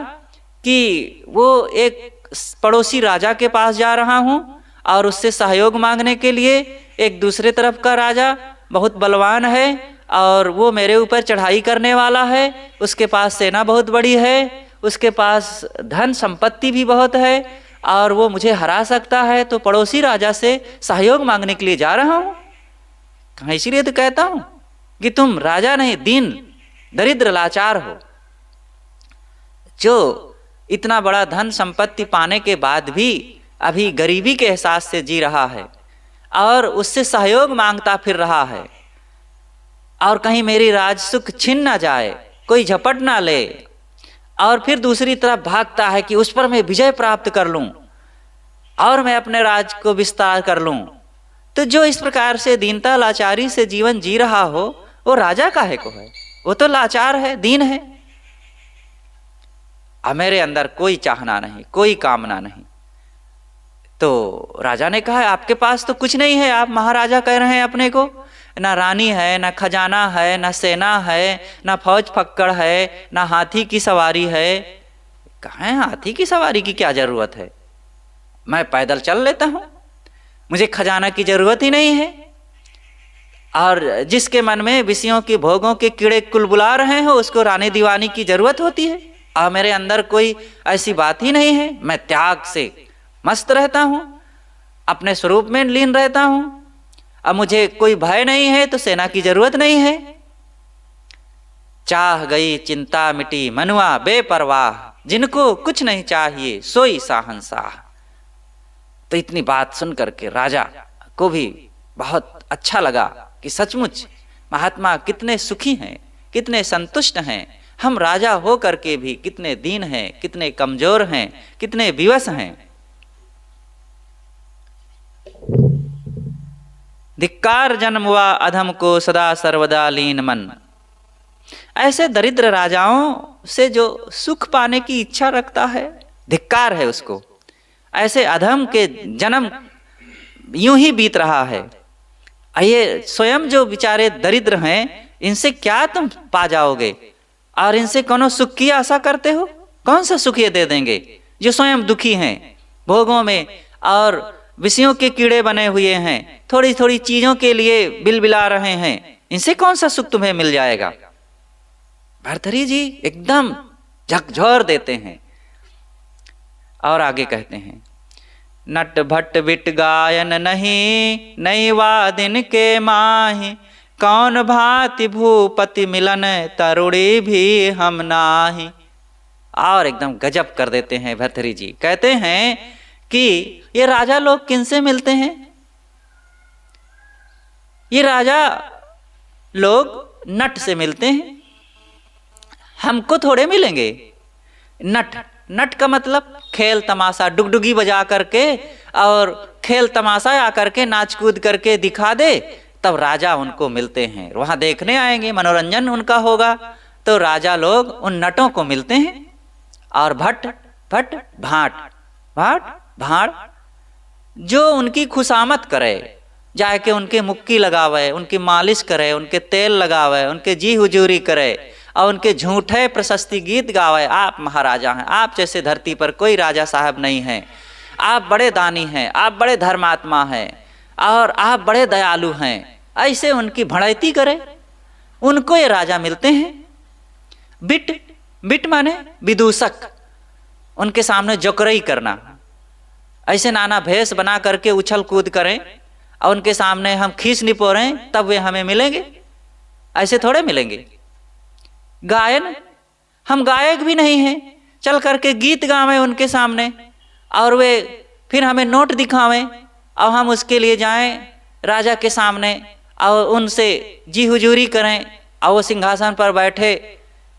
कि वो एक पड़ोसी राजा के पास जा रहा हूं, और उससे सहयोग मांगने के लिए। एक दूसरे तरफ का राजा बहुत बलवान है, और वो मेरे ऊपर चढ़ाई करने वाला है। उसके पास सेना बहुत बड़ी है, उसके पास धन संपत्ति भी बहुत है, और वो मुझे हरा सकता है। तो पड़ोसी राजा से सहयोग मांगने के लिए जा रहा हूं। कहाँ? इसीलिए तो कहता हूं कि तुम राजा नहीं, दीन दरिद्र लाचार हो, जो इतना बड़ा धन संपत्ति पाने के बाद भी अभी गरीबी के एहसास से जी रहा है, और उससे सहयोग मांगता फिर रहा है, और कहीं मेरी राज सुख छिन ना जाए, कोई झपट ना ले। और फिर दूसरी तरफ भागता है कि उस पर मैं विजय प्राप्त कर लूं और मैं अपने राज को विस्तार कर लूं। तो जो इस प्रकार से दीनता लाचारी से जीवन जी रहा हो वो राजा काहे को है? वो तो लाचार है, दीन है। अब मेरे अंदर कोई चाहना नहीं, कोई कामना नहीं। तो राजा ने कहा आपके पास तो कुछ नहीं है, आप महाराजा कह रहे हैं अपने को, ना रानी है, ना खजाना है, ना सेना है, ना फौज फक्कड़ है, ना हाथी की सवारी है। कहाँ है हाथी की सवारी की क्या जरूरत है? मैं पैदल चल लेता हूँ, मुझे खजाना की जरूरत ही नहीं है। और जिसके मन में विषयों की भोगों के कीड़े कुलबुला रहे हो उसको रानी दीवानी की जरूरत होती है। और मेरे अंदर कोई ऐसी बात ही नहीं है, मैं त्याग से मस्त रहता हूँ, अपने स्वरूप में लीन रहता हूँ। अब मुझे कोई भय नहीं है तो सेना की जरूरत नहीं है। चाह गई चिंता मिटी मनुआ बेपरवाह, जिनको कुछ नहीं चाहिए सोई शाहंशाह। तो इतनी बात सुन करके राजा को भी बहुत अच्छा लगा कि सचमुच महात्मा कितने सुखी हैं, कितने संतुष्ट हैं। हम राजा हो करके भी कितने दीन हैं, कितने कमजोर हैं, कितने विवश हैं। धिक्कार जन्म व अधम को सदा सर्वदा लीन मन। ऐसे दरिद्र राजाओं से जो सुख पाने की इच्छा रखता है, धिक्कार है उसको। ऐसे अधम के जन्म यूं ही बीत रहा है। ये स्वयं जो बेचारे दरिद्र हैं, इनसे क्या तुम पा जाओगे? और इनसे कौन सुख की आशा करते हो? कौन सा सुख ये दे देंगे जो स्वयं दुखी हैं, भोगों में और विषयों के कीड़े बने हुए हैं, थोड़ी थोड़ी चीजों के लिए बिलबिला रहे हैं। इनसे कौन सा सुख तुम्हें मिल जाएगा? भर्तृहरि जी एकदम झकझोर देते हैं और आगे कहते हैं, नट भट्ट बिट गायन नहीं, नई वादिन के माही, कौन भांति भूपति मिलन तरुणी भी हम नाही। और एकदम गजब कर देते हैं भर्तृहरि जी। कहते हैं कि ये राजा लोग किनसे मिलते हैं? ये राजा लोग नट से मिलते हैं, हमको थोड़े मिलेंगे। नट, नट का मतलब खेल तमाशा, डुगडुगी बजा करके और खेल तमाशा आकर के नाच कूद करके दिखा दे, तब राजा उनको मिलते हैं। वहां देखने आएंगे, मनोरंजन उनका होगा, तो राजा लोग उन नटों को मिलते हैं। और भट्ट, भट्ट भाट, भाट भाड़, जो उनकी खुशामत करे, जाके उनके मुक्की लगावे, उनकी मालिश करे, उनके तेल लगावे, उनके जी हुजूरी करे और उनके झूठे प्रशस्ति गीत गावे। आप महाराजा हैं, आप जैसे धरती पर कोई राजा साहब नहीं हैं, आप बड़े दानी हैं, आप बड़े धर्मात्मा हैं और आप बड़े दयालु हैं। ऐसे उनकी भड़ैती करे, उनको ये राजा मिलते हैं। बिट, बिट माने विदूषक, उनके सामने जोकरई करना, ऐसे नाना भेष बना करके उछल कूद करें और उनके सामने हम खींच निपोरें, तब वे हमें मिलेंगे? ऐसे थोड़े मिलेंगे। गायन, हम गायक भी नहीं हैं, चल करके गीत गावें उनके सामने और वे फिर हमें नोट दिखावें और हम उसके लिए जाएं राजा के सामने और उनसे जी हुजूरी करें और वो सिंहासन पर बैठे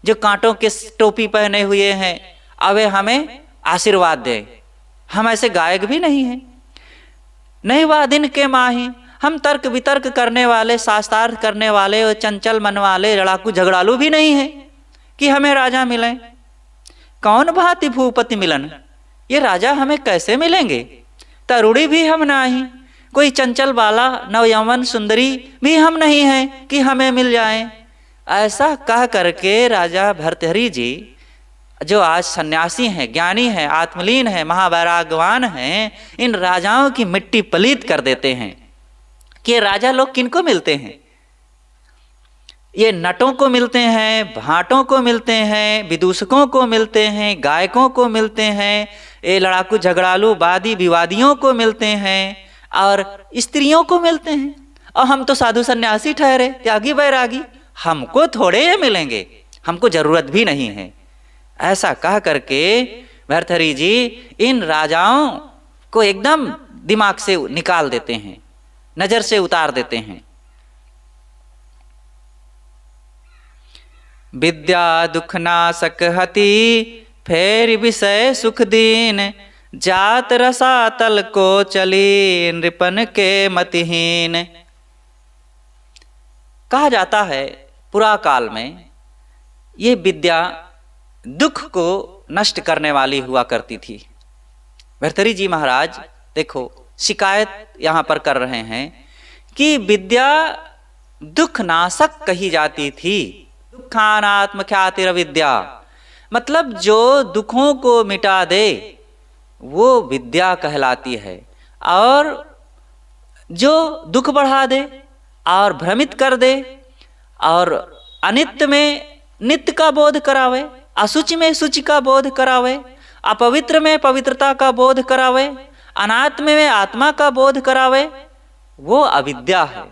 जो कांटों के टोपी पहने हुए हैं और वे हमें आशीर्वाद दें। हम ऐसे गायक भी नहीं हैं। नहीं वादिन के माही, हम तर्क वितर्क करने वाले, शास्त्रार्थ करने वाले और चंचल मन वाले लड़ाकू झगड़ालू भी नहीं है कि हमें राजा मिलें। कौन भांति भूपति मिलन, ये राजा हमें कैसे मिलेंगे? तरुणी भी हम नहीं, कोई चंचल वाला नवयौवन सुंदरी भी हम नहीं हैं कि हमें मिल जाएं। ऐसा कह करके राजा भर्तृहरि जी, जो आज सन्यासी हैं, ज्ञानी हैं, आत्मलीन हैं, महावैराग्यवान हैं, इन राजाओं की मिट्टी पलीत कर देते हैं कि ये राजा लोग किनको मिलते हैं? ये नटों को मिलते हैं, भाटों को मिलते हैं, विदूषकों को मिलते हैं, गायकों को मिलते हैं, ये लड़ाकू झगड़ालू वादी विवादियों को मिलते हैं और स्त्रियों को मिलते हैं। और हम तो साधु सन्यासी ठहरे, त्यागी वैरागी, हमको थोड़े ये मिलेंगे, हमको जरूरत भी नहीं है। ऐसा कह करके भर्तृहरि जी इन राजाओं को एकदम दिमाग से निकाल देते हैं, नजर से उतार देते हैं। विद्या दुख नाशक हति, फेर विषय सुख दीन। जात रसातल को चली, नृपन के मतिहीन। कहा जाता है पुरा काल में ये विद्या दुख को नष्ट करने वाली हुआ करती थी। भर्तृहरि जी महाराज देखो शिकायत यहाँ पर कर रहे हैं कि विद्या दुख नाशक कही जाती थी। दुखानात्म ख्यातिर विद्या, मतलब जो दुखों को मिटा दे वो विद्या कहलाती है, और जो दुख बढ़ा दे और भ्रमित कर दे और अनित्य में नित्य का बोध करावे, असुचि में शुचि का बोध करावे, अपवित्र में पवित्रता का बोध करावे, अनात्म में आत्मा का बोध करावे, वो अविद्या है।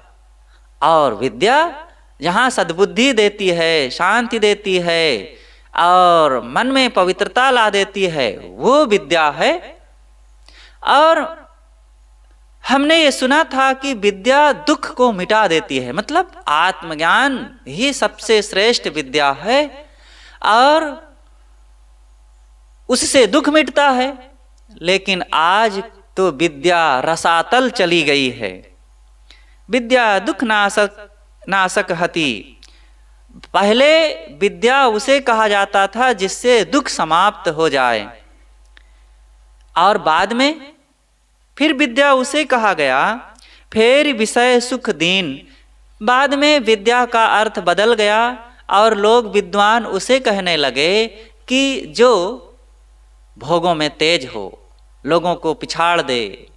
और विद्या जहाँ सद्बुद्धि देती है, शांति देती है और मन में पवित्रता ला देती है, वो विद्या है। और हमने ये सुना था कि विद्या दुख को मिटा देती है, मतलब आत्मज्ञान ही सबसे श्रेष्ठ विद्या है और उससे दुख मिटता है। लेकिन आज तो विद्या रसातल चली गई है। विद्या दुख नाशक हति। पहले विद्या उसे कहा जाता था जिससे दुख समाप्त हो जाए, और बाद में फिर विद्या उसे कहा गया फेर विषय सुख दीन। बाद में विद्या का अर्थ बदल गया और लोग विद्वान उसे कहने लगे कि जो भोगों में तेज हो, लोगों को पिछाड़ दे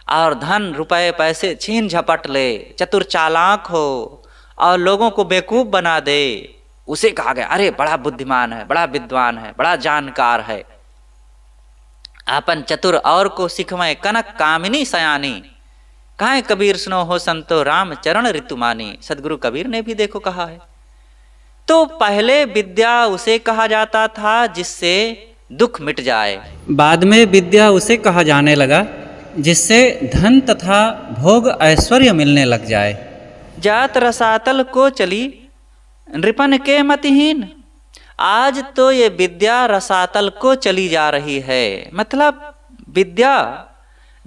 और धन रुपए पैसे छीन झपट ले, चतुर चालाक हो और लोगों को बेवकूफ बना दे, उसे कहा गया अरे बड़ा बुद्धिमान है, बड़ा विद्वान है, बड़ा जानकार है। आपन चतुर और को सिखमय कनक कामिनी सयानी, काहे कबीर सुनो हो संतो राम चरण ऋतुमानी। सदगुरु कबीर ने भी देखो कहा है। तो पहले विद्या उसे कहा जाता था जिससे दुख मिट जाए, बाद में विद्या उसे कहा जाने लगा जिससे धन तथा भोग ऐश्वर्य मिलने लग जाए। जात रसातल को चली, नृपन के मतिहीन। आज तो ये विद्या रसातल को चली जा रही है, मतलब विद्या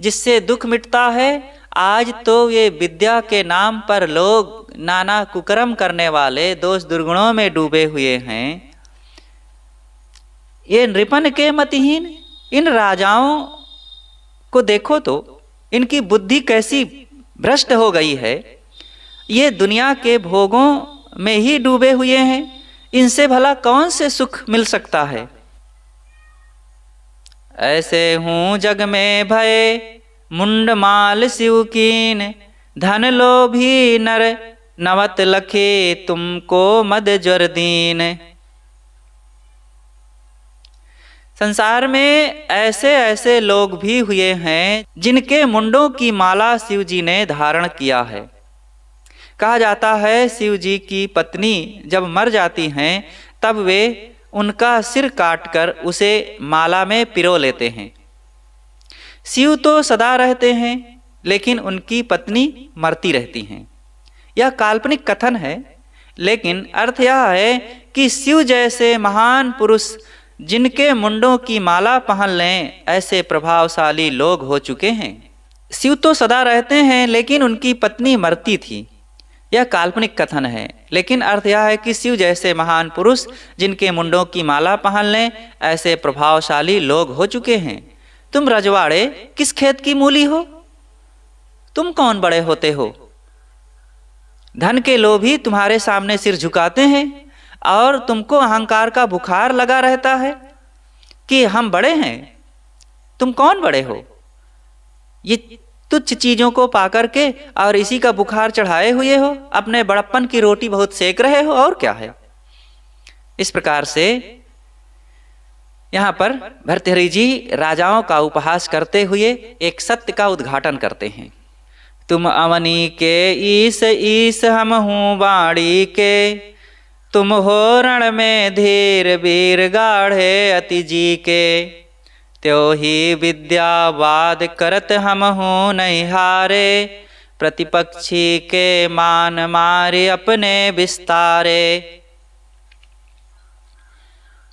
जिससे दुख मिटता है, आज तो ये विद्या के नाम पर लोग नाना कुकर्म करने वाले दोष दुर्गुणों में डूबे हुए हैं। ये नृपन के मतिहीन, इन राजाओं को देखो तो इनकी बुद्धि कैसी भ्रष्ट हो गई है। ये दुनिया के भोगों में ही डूबे हुए हैं, इनसे भला कौन से सुख मिल सकता है। ऐसे हूँ जग में भय मुंड माल शिव कीन, धन लोभी नर नवत लखे तुमको मद ज्वर दीन। संसार में ऐसे ऐसे लोग भी हुए हैं जिनके मुंडों की माला शिव जी ने धारण किया है। कहा जाता है शिव जी की पत्नी जब मर जाती हैं तब वे उनका सिर काटकर उसे माला में पिरो लेते हैं। शिव तो सदा रहते हैं लेकिन उनकी पत्नी मरती रहती हैं। यह काल्पनिक कथन है, लेकिन अर्थ यह है कि शिव जैसे महान पुरुष जिनके मुंडों की माला पहन लें, ऐसे प्रभावशाली लोग हो चुके हैं। शिव तो सदा रहते हैं लेकिन उनकी पत्नी मरती थी। यह काल्पनिक कथन है, लेकिन अर्थ यह है कि शिव जैसे महान पुरुष जिनके मुंडों की माला पहन लें, ऐसे प्रभावशाली लोग हो चुके हैं। तुम रजवाड़े किस खेत की मूली हो? तुम कौन बड़े होते हो? धन के लोभी तुम्हारे सामने सिर झुकाते हैं और तुमको अहंकार का बुखार लगा रहता है कि हम बड़े हैं। तुम कौन बड़े हो? ये तुच्छ चीजों को पाकर के और इसी का बुखार चढ़ाए हुए हो, अपने बड़प्पन की रोटी बहुत सेक रहे हो, और क्या है। इस प्रकार से यहाँ पर भर्तृहरि जी राजाओं का उपहास करते हुए एक सत्य का उद्घाटन करते हैं। तुम अवनी के ईस ईस हम हूँ बाड़ी के, तुम हो रण में धीर वीर गाढ़े अति जी के, त्यो ही विद्यावाद करत हम हूँ नहीं हारे, प्रतिपक्षी के मान मारे अपने विस्तारे।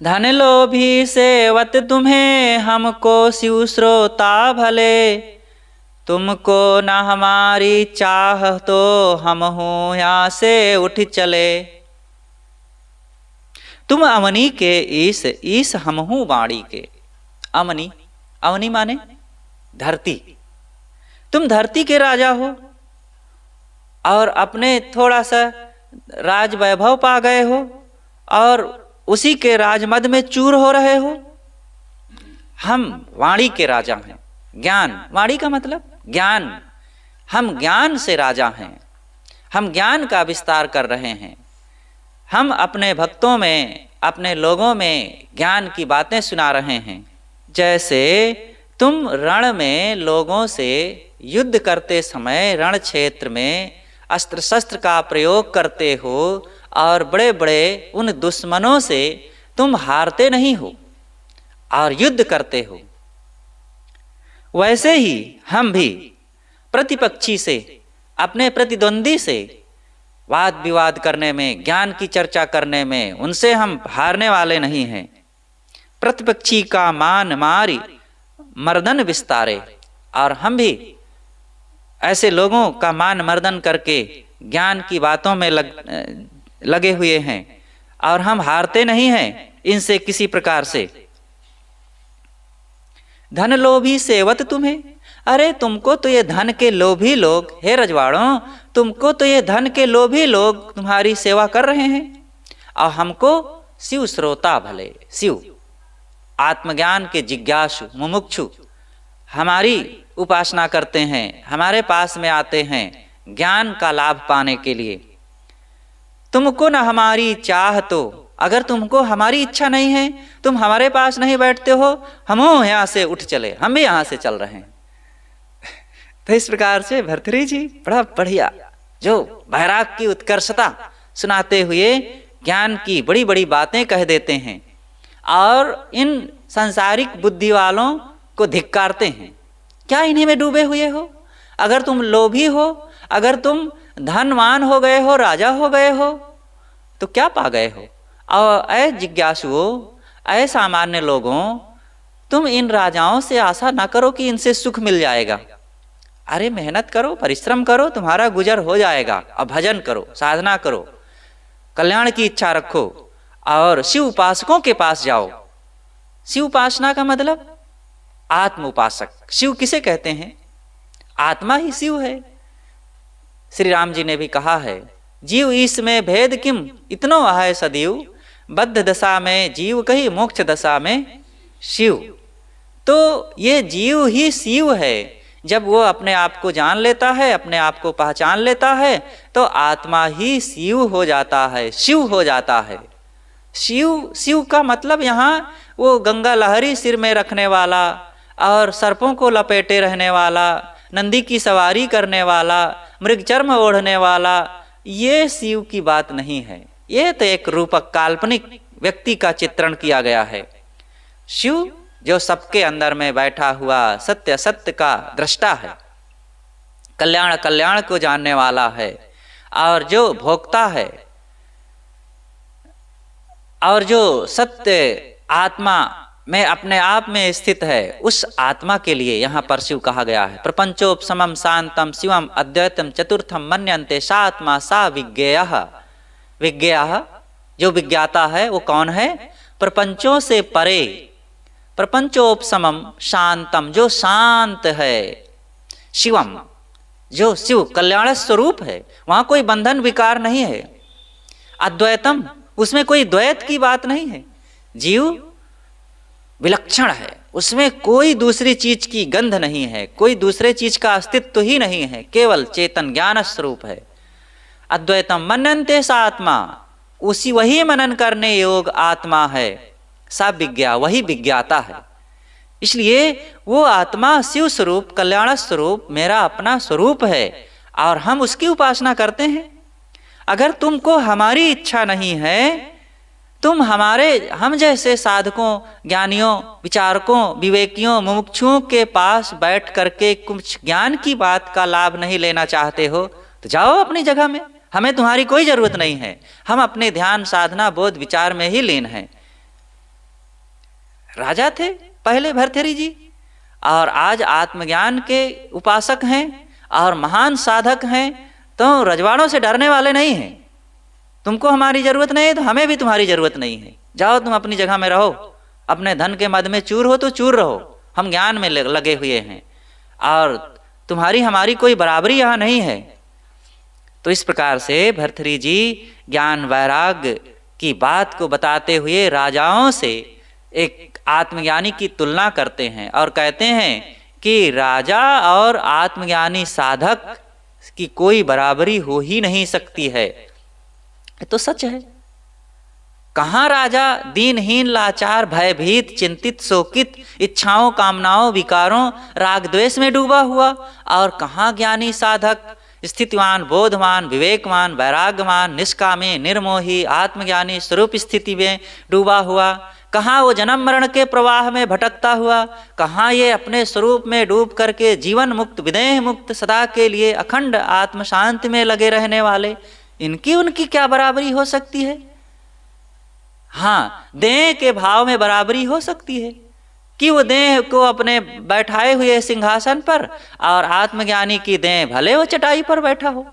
धन लोभी सेवत तुम्हें, हमको शिव श्रोता भले। तुमको न हमारी चाह, तो हम हूँ यहाँ से उठ चले। तुम अवनी के ईश, ईश हम हूँ वाणी के। अवनी, अवनी माने धरती। तुम धरती के राजा हो और अपने थोड़ा सा राज वैभव पा गए हो और उसी के राजमद में चूर हो रहे हो। हम वाणी के राजा हैं। ज्ञान, वाणी का मतलब ज्ञान। हम ज्ञान से राजा हैं। हम ज्ञान का विस्तार कर रहे हैं। हम अपने भक्तों में, अपने लोगों में ज्ञान की बातें सुना रहे हैं। जैसे तुम रण में लोगों से युद्ध करते समय रण क्षेत्र में अस्त्र शस्त्र का प्रयोग करते हो और बड़े बड़े उन दुश्मनों से तुम हारते नहीं हो और युद्ध करते हो, वैसे ही हम भी प्रतिपक्षी से, अपने प्रतिद्वंदी से वाद विवाद करने में, ज्ञान की चर्चा करने में, उनसे हम हारने वाले नहीं हैं। प्रतिपक्षी का मान मारी मर्दन विस्तारे। और हम भी ऐसे लोगों का मान मर्दन करके ज्ञान की बातों में लगे हुए हैं और हम हारते नहीं हैं इनसे किसी प्रकार से। धन लोभी सेवत तुम्हें, अरे तुमको तो ये धन के लोभी लोग, हे रजवाड़ों, तुमको तो ये धन के लोभी लोग तुम्हारी सेवा कर रहे हैं और हमको शिव श्रोता भले। शिव आत्मज्ञान के जिज्ञासु मुमुक्षु हमारी उपासना करते हैं, हमारे पास में आते हैं ज्ञान का लाभ पाने के लिए। तुमको न हमारी चाह, तो अगर तुमको हमारी इच्छा नहीं है, तुम हमारे पास नहीं बैठते हो, हम यहाँ से उठ चले, हम भी यहाँ से चल रहे हैं। तो इस प्रकार से भर्तृहरि जी बड़ा बढ़िया जो वैराग की उत्कर्षता सुनाते हुए ज्ञान की बड़ी बड़ी बातें कह देते हैं और इन सांसारिक बुद्धि वालों को धिक्कारते हैं। क्या इन्हीं में डूबे हुए हो? अगर तुम लोभी हो, अगर तुम धनवान हो गए हो, राजा हो गए हो, तो क्या पा गए हो? और ऐ जिज्ञासुओं, ऐ सामान्य लोगों, तुम इन राजाओं से आशा ना करो कि इनसे सुख मिल जाएगा। अरे मेहनत करो, परिश्रम करो, तुम्हारा गुजर हो जाएगा। अब भजन करो, साधना करो, कल्याण की इच्छा रखो और शिव उपासकों के पास जाओ। शिव उपासना का मतलब आत्म उपासक। शिव किसे कहते हैं? आत्मा ही शिव है। श्री राम जी ने भी कहा है, जीव ईस में भेद किम, इतनो है सदैव, बद्ध दशा में जीव कही, मोक्ष दशा में शिव। तो ये जीव ही शिव है। जब वो अपने आप को जान लेता है, अपने आप को पहचान लेता है, तो आत्मा ही शिव हो जाता है, शिव हो जाता है। शिव, शिव का मतलब यहाँ वो गंगा लहरी सिर में रखने वाला और सर्पों को लपेटे रहने वाला, नंदी की सवारी करने वाला, मृग चर्म ओढ़ने वाला, ये शिव की बात नहीं है। ये तो एक रूपक काल्पनिक व्यक्ति का चित्रण किया गया है। शिव जो सबके अंदर में बैठा हुआ सत्य सत्य का दृष्टा है, कल्याण कल्याण को जानने वाला है और जो भोक्ता है और जो सत्य आत्मा में अपने आप में स्थित है, उस आत्मा के लिए यहाँ पर शिव कहा गया है। प्रपंचोपशमम शांतम शिवम अद्वैतम चतुर्थम मन्यन्ते सा आत्मा सा विज्ञेयः। विज्ञेयः जो विज्ञाता है वो कौन है? प्रपंचों से परे, प्रपंचोपशमम शांतम जो शांत है, शिवम जो शिव कल्याण स्वरूप है, वहाँ कोई बंधन विकार नहीं है। अद्वैतम उसमें कोई द्वैत की बात नहीं है। जीव विलक्षण है, उसमें कोई दूसरी चीज की गंध नहीं है, कोई दूसरे चीज का अस्तित्व ही नहीं है, केवल चेतन ज्ञान स्वरूप है। अद्वैतम मनन्ते सा आत्मा, उसी वही मनन करने योग आत्मा है। सा विज्ञा वही विज्ञाता है। इसलिए वो आत्मा शिव स्वरूप कल्याण स्वरूप मेरा अपना स्वरूप है और हम उसकी उपासना करते हैं। अगर तुमको हमारी इच्छा नहीं है, तुम हम जैसे साधकों, ज्ञानियों, विचारकों, विवेकियों, मुमुक्षुओं के पास बैठ करके कुछ ज्ञान की बात का लाभ नहीं लेना चाहते हो, तो जाओ अपनी जगह में, हमें तुम्हारी कोई जरूरत नहीं है। हम अपने ध्यान साधना बोध विचार में ही लीन हैं। राजा थे पहले भर्तृहरि जी, और आज आत्मज्ञान के उपासक हैं और महान साधक हैं, तो रजवाड़ों से डरने वाले नहीं हैं। तुमको हमारी जरूरत नहीं है तो हमें भी तुम्हारी जरूरत नहीं है, जाओ तुम अपनी जगह में रहो, अपने धन के मद में चूर हो तो चूर रहो, हम ज्ञान में लगे हुए हैं और तुम्हारी हमारी कोई बराबरी यहाँ नहीं है। तो इस प्रकार से भर्तृहरि जी ज्ञान वैराग्य की बात को बताते हुए राजाओं से एक आत्मज्ञानी की तुलना करते हैं और कहते हैं कि राजा और आत्मज्ञानी साधक की कोई बराबरी हो ही नहीं सकती है। ये तो सच है। कहाँ राजा दीनहीन लाचार भयभीत चिंतित शोकित इच्छाओं कामनाओं विकारों राग द्वेष में डूबा हुआ, और कहाँ ज्ञानी साधक स्थितिवान बोधवान विवेकवान वैराग्यवान निष्कामी निर्मोही आत्मज्ञानी स्वरूप स्थिति में डूबा हुआ। कहाँ वो जन्म मरण के प्रवाह में भटकता हुआ, कहाँ ये अपने स्वरूप में डूब करके जीवन मुक्त विदेह मुक्त सदा के लिए अखंड आत्म शांति में लगे रहने वाले। इनकी उनकी क्या बराबरी हो सकती है? हाँ, देह के भाव में बराबरी हो सकती है कि वो देह को अपने बैठाए हुए सिंहासन पर और आत्मज्ञानी की देह भले वो चटाई पर बैठा हो,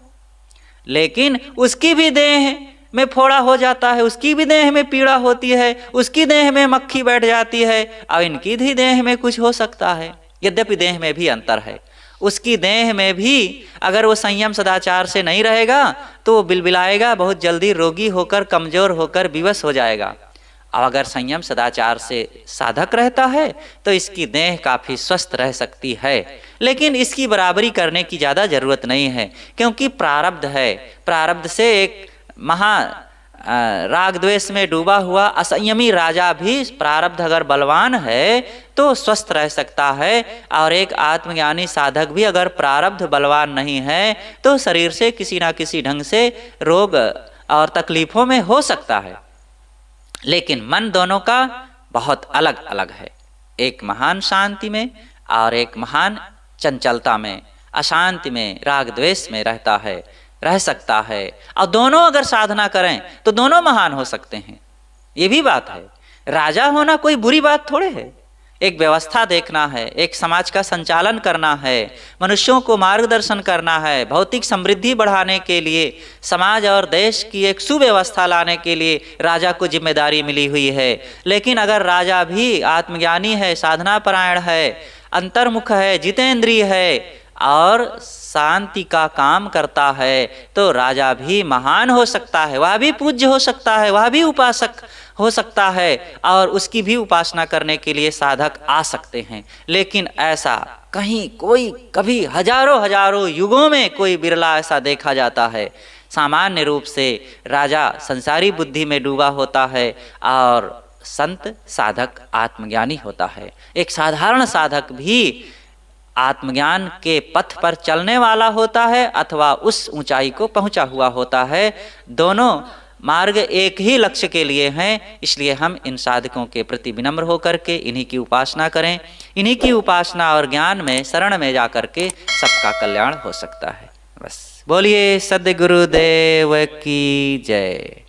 लेकिन उसकी भी देह में फोड़ा हो जाता है, उसकी भी देह में पीड़ा होती है, उसकी देह में मक्खी बैठ जाती है, और इनकी भी देह में कुछ हो सकता है। यद्यपि देह में भी अंतर है, उसकी देह में भी अगर वो संयम सदाचार से नहीं रहेगा तो वो बिलबिलाएगा, बहुत जल्दी रोगी होकर कमजोर होकर विवश हो जाएगा। और अगर संयम सदाचार से साधक रहता है तो इसकी देह काफ़ी स्वस्थ रह सकती है, लेकिन इसकी बराबरी करने की ज़्यादा ज़रूरत नहीं है, क्योंकि प्रारब्ध है। प्रारब्ध से एक महा राग द्वेष में डूबा हुआ असंयमी राजा भी प्रारब्ध अगर बलवान है तो स्वस्थ रह सकता है, और एक आत्मज्ञानी साधक भी अगर प्रारब्ध बलवान नहीं है तो शरीर से किसी ना किसी ढंग से रोग और तकलीफों में हो सकता है। लेकिन मन दोनों का बहुत अलग अलग है, एक महान शांति में और एक महान चंचलता में, अशांति में, राग द्वेष में रह सकता है। और दोनों अगर साधना करें तो दोनों महान हो सकते हैं। ये भी बात है, राजा होना कोई बुरी बात थोड़े है। एक व्यवस्था देखना है, एक समाज का संचालन करना है, मनुष्यों को मार्गदर्शन करना है, भौतिक समृद्धि बढ़ाने के लिए समाज और देश की एक सुव्यवस्था लाने के लिए राजा को जिम्मेदारी मिली हुई है। लेकिन अगर राजा भी आत्मज्ञानी है, साधना परायण है, अंतर्मुख है, जितेंद्रिय है और शांति का काम करता है तो राजा भी महान हो सकता है, वह भी पूज्य हो सकता है, वह भी उपासक हो सकता है, और उसकी भी उपासना करने के लिए साधक आ सकते हैं। लेकिन ऐसा कहीं कोई कभी हजारों युगों में कोई बिरला ऐसा देखा जाता है। सामान्य रूप से राजा संसारी बुद्धि में डूबा होता है और संत साधक आत्मज्ञानी होता है। एक साधारण साधक भी आत्मज्ञान के पथ पर चलने वाला होता है अथवा उस ऊंचाई को पहुंचा हुआ होता है। दोनों मार्ग एक ही लक्ष्य के लिए हैं, इसलिए हम इन साधकों के प्रति विनम्र होकर के इन्हीं की उपासना करें। इन्हीं की उपासना और ज्ञान में शरण में जाकर के सबका कल्याण हो सकता है। बस बोलिए सद्गुरुदेव की जय।